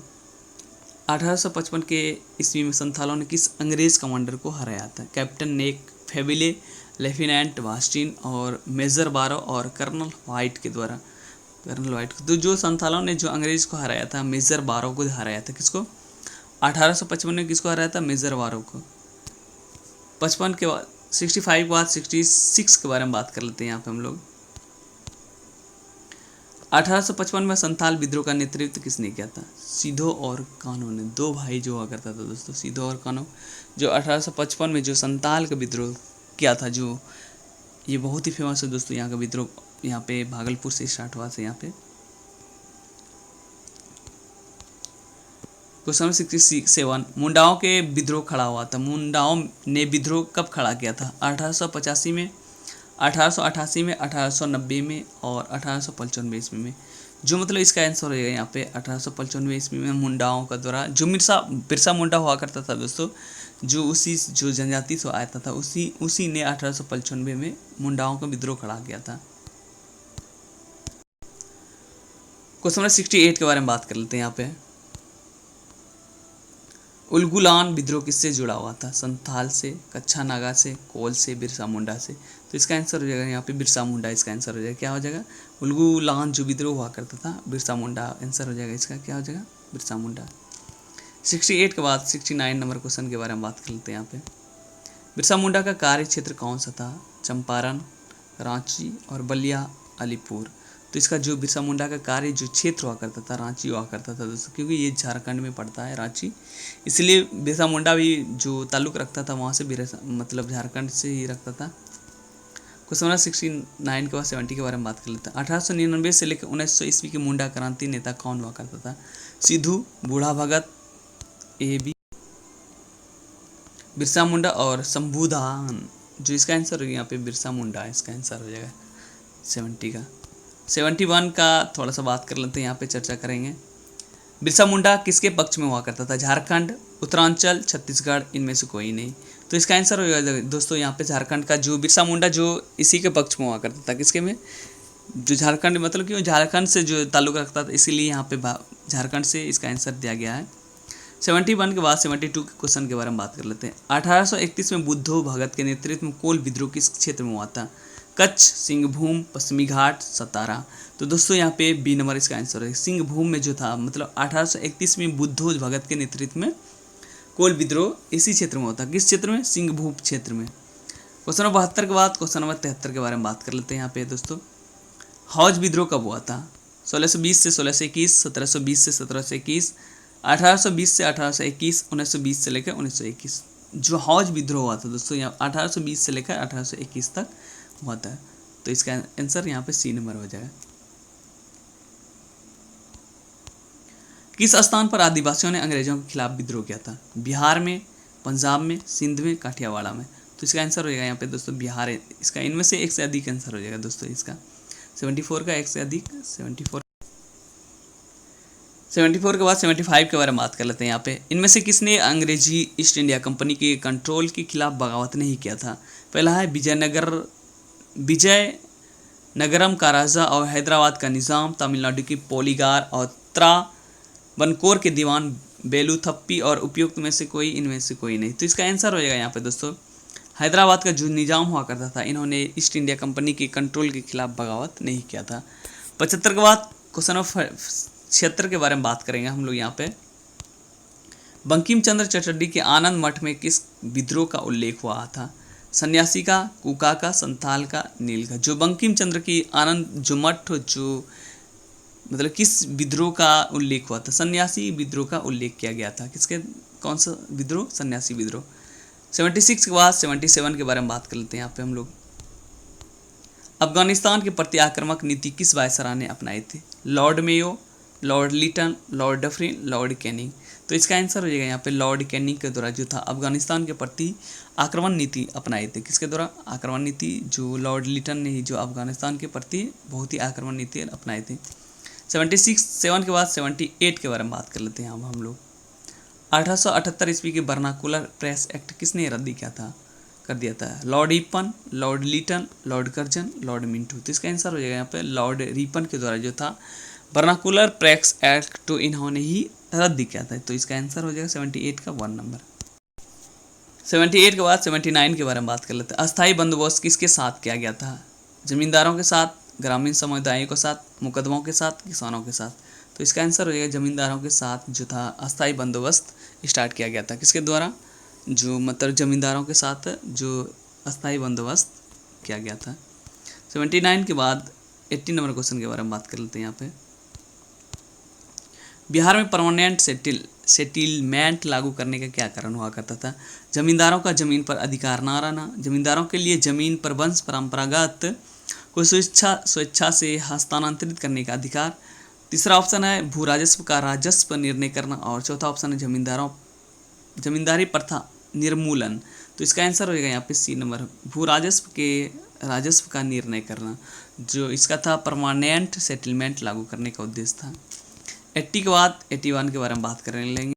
A: 1855 के ईस्वी में संथालों ने किस अंग्रेज कमांडर को हराया था? कैप्टन नेक, फेविले, लेफ्टिनेंट वास्टिन और मेजर बारो और कर्नल वाइट के द्वारा। कर्नल वाइट को, तो जो संथालों ने जो अंग्रेज को हराया था मेजर बारो को हराया था। किसको? 1855 में किसको हराया था? मेजर बारो को। 55 के बाद 65 के बाद 66 के बारे में बात कर लेते हैं यहाँ पे हम लोग। 1855 में संथाल विद्रोह का नेतृत्व किसने किया था? सीधो और कानो ने। दो भाई जो हुआ करता था दोस्तों, सीधो और कानो, जो 1855 में जो संथाल का विद्रोह किया था, जो ये बहुत ही फेमस है दोस्तों। यहाँ का विद्रोह यहाँ पे भागलपुर से स्टार्ट हुआ था यहाँ पे। क्वेश्चन नंबर 67, मुंडाओं के विद्रोह खड़ा हुआ था। मुंडाओं ने विद्रोह कब खड़ा किया था? 1885 में, 1888 में, 1890 में और 1895 ईस्वी में। जो मतलब इसका आंसर हो जाएगा यहाँ पे 1895 ईस्वी में मुंडाओं का द्वारा, जो बिरसा मुंडा हुआ करता था दोस्तों, जो जनजाति से आया था उसी ने 1895 में मुंडाओं का विद्रोह खड़ा किया था। क्वेश्चन नंबर 68 के बारे में बात कर लेते हैं यहाँ पे। उलगुलान विद्रोह किससे जुड़ा हुआ था? संथाल से, कच्छा नागा से, कोल से, बिरसा मुंडा से। तो इसका आंसर हो जाएगा यहाँ पे बिरसा मुंडा। इसका आंसर हो जाएगा, क्या हो जाएगा? उलगुलान जो विद्रोह हुआ करता था, बिरसा मुंडा आंसर हो जाएगा इसका, क्या हो जाएगा? बिरसा मुंडा। 68 के बाद 69 नंबर क्वेश्चन के बारे में बात कर लेते हैं यहाँ पे। बिरसा मुंडा का कार्य क्षेत्र कौन सा था? चंपारण, रांची और बलिया, अलीपुर। तो इसका जो बिरसा मुंडा का कार्य जो क्षेत्र हुआ करता था, रांची हुआ करता था दोस्तों, क्योंकि ये झारखंड में पड़ता है रांची, इसलिए बिरसा मुंडा भी जो ताल्लुक़ रखता था वहाँ से मतलब झारखंड से ही रखता था। क्वेश्चन नंबर 69 के बाद 70 के बारे में बात कर लेते हैं। 1899 से लेकर 1900 ईस्वी के मुंडा क्रांति नेता कौन हुआ करता था? सिद्धू, बूढ़ा भगत, AB, बिरसा मुंडा और शंभूदान। जो इसका आंसर होगा यहाँ पे बिरसा मुंडा, इसका आंसर हो जाएगा 70 का। 71 का थोड़ा सा बात कर लेते हैं, यहाँ पे चर्चा करेंगे। बिरसा मुंडा किसके पक्ष में हुआ करता था? झारखंड, उत्तरांचल, छत्तीसगढ़, इनमें से कोई नहीं। तो इसका आंसर होगा दोस्तों यहाँ पे झारखंड का। जो बिरसा मुंडा जो इसी के पक्ष में हुआ करता था, किसके में? जो झारखंड, मतलब कि झारखंड से जो ताल्लुक़ रखता था, इसीलिए यहाँ पे झारखंड से इसका आंसर दिया गया है। 71 के बाद 72 के क्वेश्चन के बारे में बात कर लेते हैं। 1831 में बुद्धो भगत के नेतृत्व में कोल विद्रोह किस क्षेत्र में हुआ था? कच्छ, सिंहभूम, पश्चिमी घाट, सतारा। तो दोस्तों यहाँ पे बी नंबर इसका आंसर है। सिंहभूम में जो था, मतलब 1831 में बुद्धो भगत के नेतृत्व में कोल विद्रोह इसी क्षेत्र में होता है। किस क्षेत्र में? सिंहभूम क्षेत्र में। क्वेश्चन नंबर 72 के बाद क्वेश्चन नंबर 73 के बारे में बात कर लेते हैं यहाँ पे दोस्तों। हौज विद्रोह कब हुआ था? 1620 से 1621, 1720 से 1721, 1820 से 1821, 1920 से लेकर 1921। जो हौज विद्रोह हुआ था दोस्तों यहाँ 1820 से लेकर 1821 तक हुआ था। तो इसका आंसर यहाँ पे सी नंबर हो जाएगा। किस स्थान पर आदिवासियों ने अंग्रेजों के खिलाफ विद्रोह किया था? बिहार में, पंजाब में, सिंध में, काठियावाड़ में। तो इसका आंसर हो जाएगा यहाँ पे दोस्तों बिहार है इसका। इनमें से एक से अधिक आंसर हो जाएगा दोस्तों इसका। 74 का एक से अधिक, 74 के बाद 75 के बारे में बात कर लेते हैं यहाँ पे। इनमें से किसने अंग्रेजी ईस्ट इंडिया कंपनी के कंट्रोल के खिलाफ बगावत नहीं किया था? पहला है विजयनगरम का राजा और हैदराबाद का निज़ाम, तमिलनाडु की पोलीगार और त्रावणकोर के दीवान बेलूथप्पी, और उपयुक्त में से कोई, इनमें से कोई नहीं। तो इसका आंसर हो जाएगा यहाँ पे दोस्तों हैदराबाद का जो निज़ाम हुआ करता था, इन्होंने ईस्ट इंडिया कंपनी के कंट्रोल के खिलाफ बगावत नहीं किया था। 75 के बाद क्वेश्चन नंबर 76 के बारे में बात करेंगे हम लोग यहाँ पे। बंकिम चंद्र चटर्जी के आनंद मठ में किस विद्रोह का उल्लेख हुआ था? सन्यासी का, कुका का, संथाल का, नील का। जो बंकिम चंद्र की आनंद जो मठ जो मतलब किस विद्रोह का उल्लेख हुआ था? सन्यासी विद्रोह का उल्लेख किया गया था। किसके, कौन सा विद्रोह? सन्यासी विद्रोह। 76 के बाद 77 के बारे में बात कर लेते हैं यहाँ पे हम लोग। अफगानिस्तान के प्रति आक्रामक नीति किस वायसराय ने अपनाई थी? Lord Mayo, Lord Lytton, Lord Dufferin, Lord Canning. तो इसका आंसर हो जाएगा यहाँ पे लॉर्ड कैनिंग के द्वारा जो था अफगानिस्तान के प्रति आक्रमण नीति अपनाई थी। किसके द्वारा? आक्रमण नीति जो लॉर्ड लिटन ने ही जो अफगानिस्तान के प्रति बहुत ही आक्रमण नीति अपनाई थी। 7 के बाद 78 के बारे में बात कर लेते हैं हम लोग। 1878 ईस्वी के वर्नाकुलर प्रेस एक्ट किसने रद्द किया था, कर दिया था? Lord Ripon, Lord Lytton, Lord Curzon, Lord Minto. तो इसका आंसर हो जाएगा यहाँ पे लॉर्ड रिपन के द्वारा जो था वर्नाकुलर प्रेस एक्ट तो इन्होंने ही रद्द किया था। तो इसका आंसर हो जाएगा 78 का 1 नंबर। 78 के बाद 79 के बारे में बात कर लेते हैं। अस्थायी बंदोबस्त किसके साथ किया गया था? जमींदारों के साथ, ग्रामीण समुदायों के साथ, मुकदमों के साथ, किसानों के साथ। तो इसका आंसर हो जाएगा जमींदारों के साथ जो था अस्थायी बंदोबस्त स्टार्ट किया गया था। किसके द्वारा? जो मतलब जमींदारों के साथ जो अस्थायी बंदोबस्त किया गया था। 79 के बाद 80 नंबर क्वेश्चन के बारे में बात कर लेते हैं यहाँ पे। बिहार में परमानेंट सेटिलमेंट लागू करने का क्या कारण हुआ करता था? जमींदारों का जमीन पर अधिकार ना रहना, जमींदारों के लिए जमीन पर वंश परंपरागत को स्वेच्छा से हस्तांतरित करने का अधिकार, तीसरा ऑप्शन है भू राजस्व का राजस्व निर्णय करना, और चौथा ऑप्शन है जमींदारी प्रथा निर्मूलन। तो इसका आंसर होगा यहाँ पे सी नंबर, भू राजस्व के राजस्व का निर्णय करना, जो इसका था परमानेंट सेटलमेंट लागू करने का उद्देश्य था। 80 के बाद 81 के बारे में बात करने लेंगे।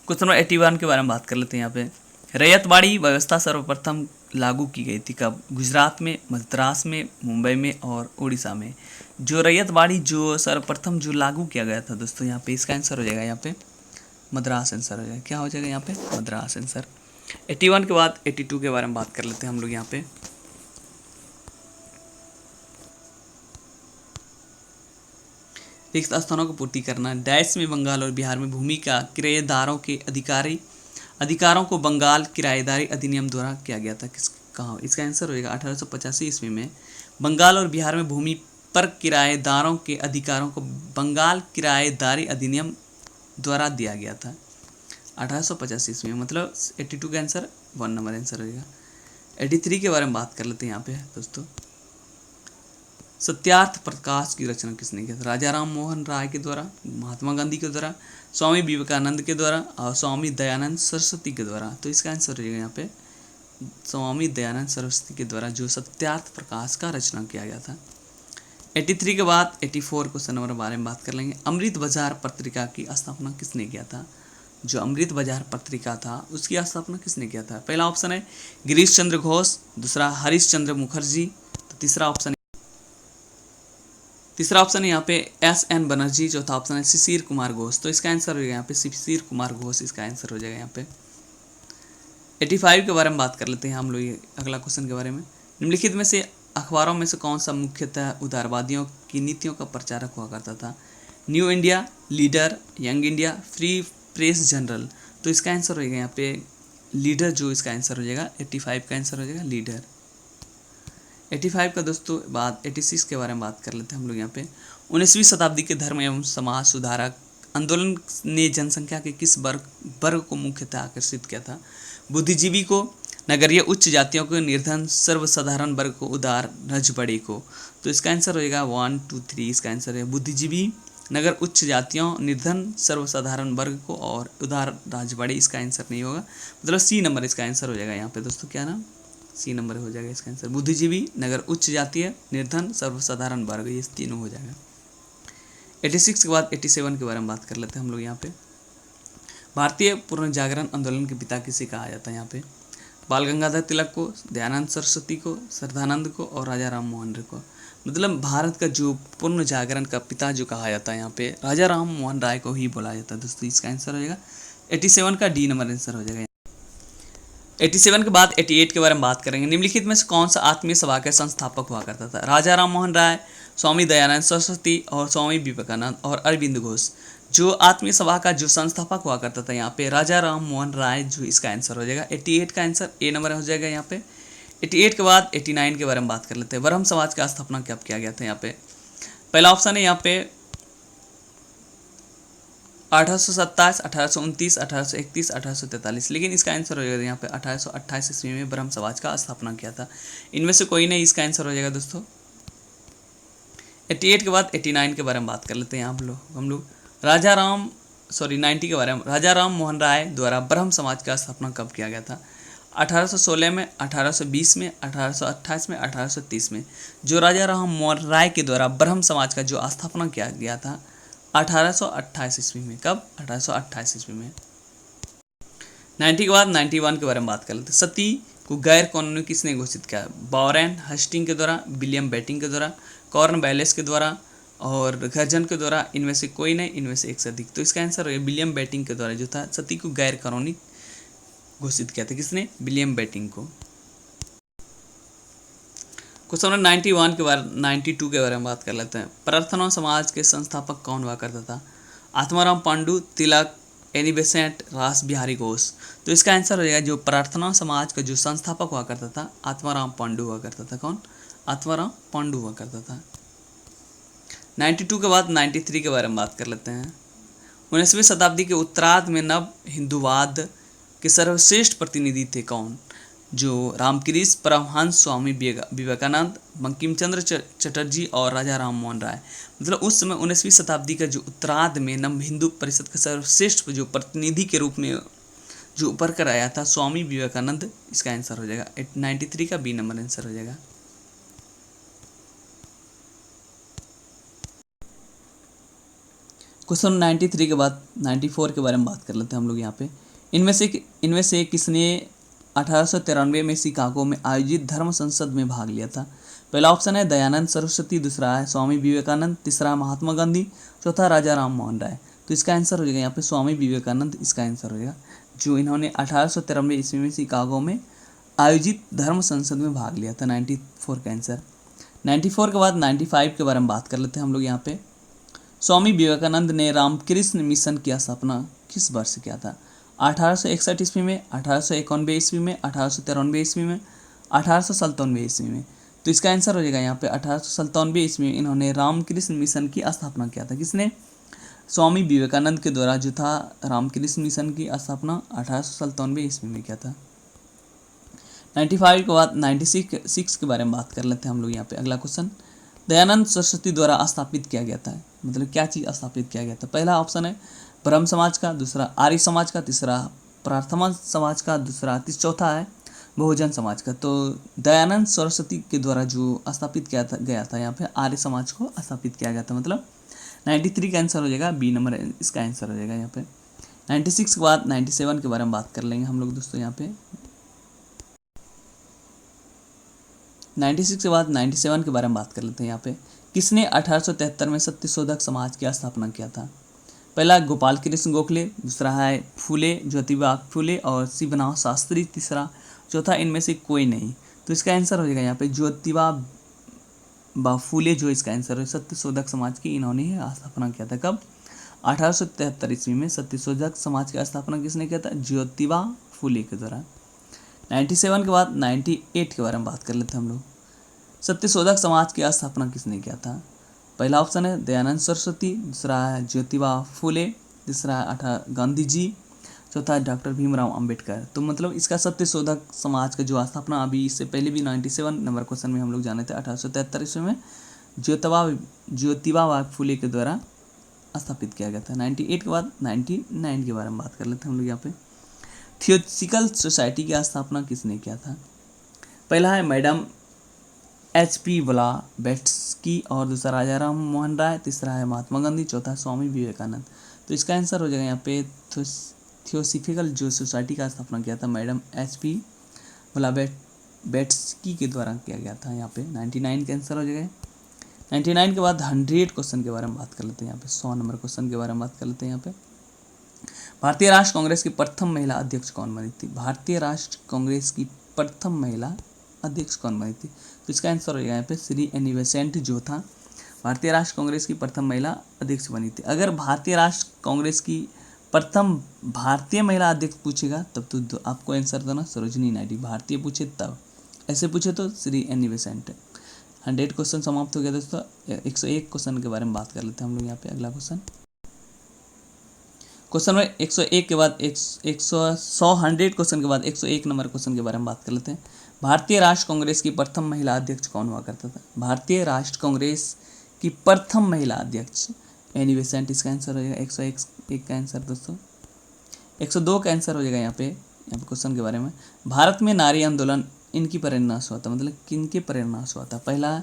A: क्वेश्चन नंबर 81 के बारे में बात कर लेते हैं। यहाँ पे रैयतवाड़ी व्यवस्था सर्वप्रथम लागू की गई थी कब? गुजरात में, मद्रास में, मुंबई में और उड़ीसा में। जो रैयतवाड़ी जो सर्वप्रथम जो लागू किया गया था दोस्तों, यहाँ पे इसका आंसर हो जाएगा यहाँ पे मद्रास आंसर हो जाएगा। क्या हो जाएगा यहाँ पे? मद्रास आंसर। 81 के बाद 82 के बारे में बात कर लेते हैं हम लोग यहाँ पे। रिक्त स्थानों को पूर्ति करना, डैश में बंगाल और बिहार में भूमि का किराएदारों के अधिकारों को बंगाल किराएदारी अधिनियम द्वारा किया गया था। कहाँ? इसका आंसर होगा 1885 ईस्वी में बंगाल और बिहार में भूमि पर किराएदारों के अधिकारों को बंगाल किराएदारी अधिनियम द्वारा दिया गया था 1885 ईस्वी में, मतलब 82 का आंसर 1 नंबर आंसर होगा। 83 के बारे में बात कर लेते हैं यहाँ पे दोस्तों। सत्यार्थ प्रकाश की रचना किसने किया था? राजा राम मोहन राय के द्वारा, महात्मा गांधी के द्वारा, स्वामी विवेकानंद के द्वारा और स्वामी दयानंद सरस्वती के द्वारा। तो इसका आंसर हो जाएगा यहाँ पे स्वामी दयानंद सरस्वती के द्वारा जो सत्यार्थ प्रकाश का रचना किया गया था। 83 के बाद 84 क्वेश्चन नंबर बारे में बात कर लेंगे। अमृत बाजार पत्रिका की स्थापना किसने किया था? जो अमृत बाजार पत्रिका था उसकी स्थापना किसने किया था? पहला ऑप्शन है गिरीश चंद्र घोष, दूसरा हरीश चंद्र मुखर्जी, तो तीसरा ऑप्शन है यहाँ पे SN बनर्जी, चौथा ऑप्शन है शिशिर कुमार घोष। तो इसका आंसर हो जाएगा यहाँ पे शिशिर कुमार घोष, इसका आंसर हो जाएगा यहाँ पे। 85 के बारे में बात कर लेते हैं हम लोग ये अगला क्वेश्चन के बारे में। निम्नलिखित में से अखबारों में से कौन सा मुख्यतः उदारवादियों की नीतियों का प्रचारक हुआ करता था? New India, leader, young India, free press general. तो इसका आंसर हो जाएगा यहाँ पे लीडर, जो इसका आंसर हो जाएगा 85 का आंसर हो जाएगा लीडर। 85 का दोस्तों बाद 86 के बारे में बात कर लेते हैं हम लोग यहाँ पे। 19वीं शताब्दी के धर्म एवं समाज सुधारक आंदोलन ने जनसंख्या के किस वर्ग को मुख्यतः आकर्षित किया था? बुद्धिजीवी को, नगरीय उच्च जातियों को, निर्धन सर्वसाधारण वर्ग को, उदार रजबड़े को। तो इसका आंसर हो जाएगा 1 2 3, इसका आंसर है बुद्धिजीवी, नगर उच्च जातियों, निर्धन सर्वसाधारण वर्ग को और उदार राजबड़े। इसका आंसर नहीं होगा, मतलब सी नंबर इसका आंसर हो जाएगा यहाँ पे दोस्तों। क्या नाम? सी नंबर हो जाएगा इसका आंसर। बुद्धिजीवी, नगर उच्च जातीय, निर्धन सर्वसाधारण वर्ग, ये तीनों हो जाएगा। 86 के बाद 87 के बारे में बात कर लेते हैं हम लोग यहाँ पे। भारतीय पुनर्जागरण आंदोलन के पिता किसे कहा जाता है? यहाँ पे बाल गंगाधर तिलक को, दयानंद सरस्वती को, श्रद्धानंद को और राजा राम मोहन राय को। मतलब भारत का जो पूर्ण जागरण का पिता जो कहा जाता है यहाँ पे राजा राम मोहन राय को ही बोला जाता है दोस्तों। इसका आंसर हो जाएगा 87 का डी नंबर आंसर हो जाएगा। 87 के बाद 88 के बारे में बात करेंगे। निम्नलिखित में से कौन सा आत्मीय सभा के संस्थापक हुआ करता था? राजा राम मोहन राय, स्वामी दयानंद सरस्वती और स्वामी विवेकानंद और अरविंद घोष। जो आत्मीय सभा का जो संस्थापक हुआ करता था यहाँ पे राजा राम मोहन राय, जो इसका आंसर हो जाएगा 88 का आंसर ए नंबर हो जाएगा यहाँ पे। 88 के बाद 89 के बारे में बात कर लेते हैं। ब्रह्म समाज का स्थापना कब किया गया था? यहाँ पे पहला ऑप्शन है यहाँ पे 1827, 1829, 1831, 1843, लेकिन इसका आंसर हो जाएगा यहाँ पे 1828 ईस्वी में ब्रह्म समाज का स्थापना किया था। इनमें से कोई नहीं, इसका आंसर हो जाएगा दोस्तों। 88 के बाद 89 के बारे में बात कर लेते हैं हम लोग 90 के बारे में। राजा राम मोहन राय द्वारा ब्रह्म समाज का स्थापना कब किया गया था? 1816 में, 1820 में, 1828 में, 1830 में। जो राजा राम मोहन राय के द्वारा ब्रह्म समाज का जो स्थापना किया गया था 1828 ईस्वी में। कब? 1828 ईस्वी में। 90 के बाद 91 के बारे में बात कर लेते हैं। सती को गैर कानूनी किसने घोषित किया? वॉरेन हेस्टिंग के द्वारा, विलियम बेटिंग के द्वारा, कॉर्नवालिस के द्वारा और गर्जन के द्वारा। इनमें से कोई नहीं, इनमें से एक से अधिक। तो इसका आंसर है विलियम बेटिंग के द्वारा जो था सती को गैर कानूनी घोषित किया था। किसने? विलियम बेटिंग को। क्वेश्चन नंबर 92 के बारे में बात कर लेते हैं। प्रार्थना समाज के संस्थापक कौन हुआ करता था? आत्माराम पांडु, तिलक, एनी बेसेंट, रास बिहारी घोष। तो इसका आंसर हो जाएगा जो प्रार्थना समाज का जो संस्थापक हुआ करता था आत्माराम पांडु हुआ करता था। कौन? आत्माराम पांडु हुआ करता था। 92 के बाद 93 के बारे में बात कर लेते हैं। 19वीं शताब्दी के उत्तरार्ध में नव हिंदूवाद के सर्वश्रेष्ठ प्रतिनिधि थे कौन? जो रामकृष्ण परमहंस, स्वामी विवेकानंद, बंकिम चंद्र चटर्जी और राजा राम मोहन राय। मतलब उस समय 19वीं शताब्दी का जो उत्तरार्ध में नव हिंदू परिषद का सर्वश्रेष्ठ जो प्रतिनिधि के रूप में जो उभर कर आया था स्वामी विवेकानंद, इसका आंसर हो जाएगा 93 का बी नंबर आंसर हो जाएगा। क्वेश्चन 93 के बाद 94 के बारे में बात कर लेते हैं हम लोग यहाँ पे। इनमें से किसने 1893 में शिकागो में आयोजित धर्म संसद में भाग लिया था? पहला ऑप्शन है दयानंद सरस्वती, दूसरा है स्वामी विवेकानंद, तीसरा महात्मा गांधी, चौथा राजा राम मोहन राय। तो इसका आंसर हो जाएगा यहाँ पे स्वामी विवेकानंद, इसका आंसर हो जाएगा, जो इन्होंने 1893 ईस्वी में शिकागो में आयोजित धर्म संसद में भाग लिया था। 94 का आंसर। 94 के बाद 95 के बारे में बात कर लेते हैं हम लोग यहाँ पे। स्वामी विवेकानंद ने रामकृष्ण मिशन की स्थापना किस वर्ष किया था? 1861 ईस्वी में, 1891 ईस्वी में, 1893 ईस्वी में, 1897 ईस्वी में। तो इसका आंसर हो जाएगा यहाँ पे 1897 ईस्वी में इन्होंने रामकृष्ण मिशन की स्थापना किया था। किसने? स्वामी विवेकानंद के द्वारा जो था रामकृष्ण मिशन की स्थापना 1897 ईस्वी में किया था। 95 के बाद 96 के बारे में बात कर लेते हैं हम लोग यहाँ पे। अगला क्वेश्चन दयानंद सरस्वती द्वारा स्थापित किया गया था, मतलब क्या चीज़ स्थापित किया गया था? पहला ऑप्शन है ब्रह्म समाज का, दूसरा आर्य समाज का, तीसरा प्रार्थना समाज का, चौथा है बहुजन समाज का। तो दयानंद सरस्वती के द्वारा जो स्थापित किया गया था यहाँ पे आर्य समाज को स्थापित किया गया था। मतलब 93 का आंसर हो जाएगा बी नंबर, इसका आंसर हो जाएगा यहाँ पे। 96 के बाद 97 के बारे में बात कर लेंगे हम लोग दोस्तों यहाँ पे। 96 के बाद 97 के बारे में बात कर लेते हैं यहाँ पे। किसने 1873 में सत्यशोधक समाज की स्थापना किया था? पहला गोपाल कृष्ण गोखले, दूसरा है फूले ज्योतिबा फूले और शिवनाथ शास्त्री, तीसरा चौथा इनमें से कोई नहीं। तो इसका आंसर हो जाएगा यहाँ पे ज्योतिबा फूले, जो इसका आंसर है सत्यशोधक समाज की इन्होंने ही स्थापना किया था। कब? 1873 ईस्वी में सत्यशोधक समाज की स्थापना किसने किया था? ज्योतिबा फूले के द्वारा। 97 के बाद 98 के बारे में बात कर लेते हैं हम लोग। सत्यशोधक समाज की स्थापना किसने किया था? पहला ऑप्शन है दयानंद सरस्वती, दूसरा है ज्योतिबा फूले, तीसरा है गांधी जी, चौथा है डॉक्टर भीमराव अंबेडकर। तो मतलब इसका सत्यशोधक समाज का जो स्थापना अभी इससे पहले भी 97 नंबर क्वेश्चन में हम लोग जाने थे 1873 ईस्वी में ज्योतिबा फूले के द्वारा स्थापित किया गया था। 98 के बाद 99 के बारे में बात कर लेते हैं हम लोग यहाँ पे। थियोसॉफिकल सोसाइटी की स्थापना किसने किया था? पहला है मैडम HP ब्लावेट्स्की और दूसरा राजा राम मोहन राय, तीसरा है महात्मा गांधी, चौथा स्वामी विवेकानंद। तो इसका आंसर हो जाएगा यहाँ पे थियोसॉफिकल जो सोसाइटी का स्थापना किया था मैडम HP ब्लावेट्स्की के द्वारा किया गया था यहाँ पे। 99 का आंसर हो जाएगा। 99 के बाद 100 क्वेश्चन के बारे में बात कर लेते हैं यहाँ पे। 100 नंबर क्वेश्चन के बारे में बात कर लेते हैं यहाँ पे। भारतीय राष्ट्र कांग्रेस की प्रथम महिला अध्यक्ष कौन बनी थी? भारतीय राष्ट्र कांग्रेस की प्रथम महिला अध्यक्ष कौन बनी थी? तो इसका आंसर हो जाएगा यहाँ पे श्री एनी बेसेंट, जो था भारतीय राष्ट्र कांग्रेस की प्रथम महिला अध्यक्ष बनी थी। अगर भारतीय राष्ट्र कांग्रेस की प्रथम भारतीय महिला अध्यक्ष पूछेगा तब तो आपको आंसर देना सरोजिनी नायडू। भारतीय पूछे तब, ऐसे पूछे तो श्री एनी बेसेंट। 100 क्वेश्चन समाप्त हो गया दोस्तों। 101 क्वेश्चन के बारे में बात कर लेते हैं हम लोग यहाँ पे। अगला क्वेश्चन में 101 के बाद 100 क्वेश्चन के बाद 101 नंबर क्वेश्चन के बारे में बात कर लेते हैं। भारतीय राष्ट्र कांग्रेस की प्रथम महिला अध्यक्ष कौन हुआ करता था? भारतीय राष्ट्र कांग्रेस की प्रथम महिला अध्यक्ष एनी बेसेंट, इसका आंसर हो जाएगा 101 का आंसर दोस्तों। 102 का आंसर हो जाएगा यहाँ पे क्वेश्चन के बारे में। भारत में नारी आंदोलन इनकी प्रेरणा से हुआ था, मतलब किनके प्रेरणा से हुआ था? पहला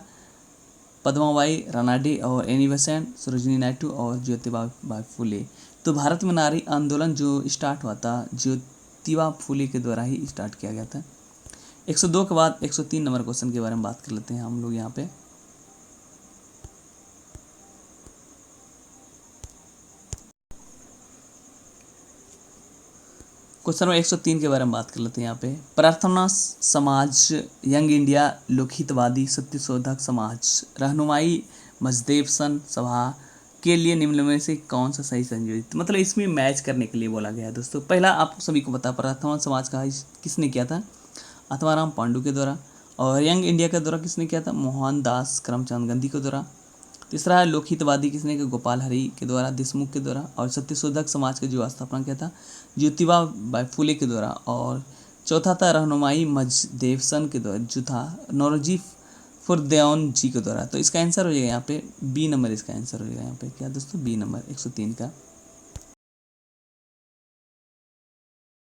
A: पद्माबाई रानाडे और एनी बेसेंट, सरोजिनी नायडू और ज्योतिबा फूले। तो भारत में नारी आंदोलन जो स्टार्ट हुआ था ज्योतिबा फूले के द्वारा ही स्टार्ट किया गया था। 102 के बाद 103 नंबर क्वेश्चन के बारे में बात कर लेते हैं हम लोग यहाँ पे। क्वेश्चन 103 के बारे में बात कर लेते हैं यहाँ पे। प्रार्थना समाज, यंग इंडिया, लोकहितवादी, सत्यशोधक समाज, रहनुमाई मजदेवसन सभा के लिए निम्न में से कौन सा सही संयोजित? मतलब इसमें मैच करने के लिए बोला गया है दोस्तों। पहला आप सभी को पता, प्रार्थना समाज का किसने किया था? आत्माराम पांडु के द्वारा। और यंग इंडिया के द्वारा किसने किया था? मोहनदास करमचंद गांधी के द्वारा। तीसरा है लोकहितवादी, किसने किया? गोपाल हरि के द्वारा, देशमुख के द्वारा। और सत्यशोधक समाज का जो स्थापना किया था ज्योतिबा फूले के द्वारा। और चौथा था रहनुमाई मजदेवसन के द्वारा, जो था नौरोजी फुरदेवन जी के द्वारा। तो इसका आंसर हो जाएगा यहाँ पे बी नंबर, इसका आंसर हो जाएगा यहाँ पे क्या दोस्तों, बी नंबर 103 का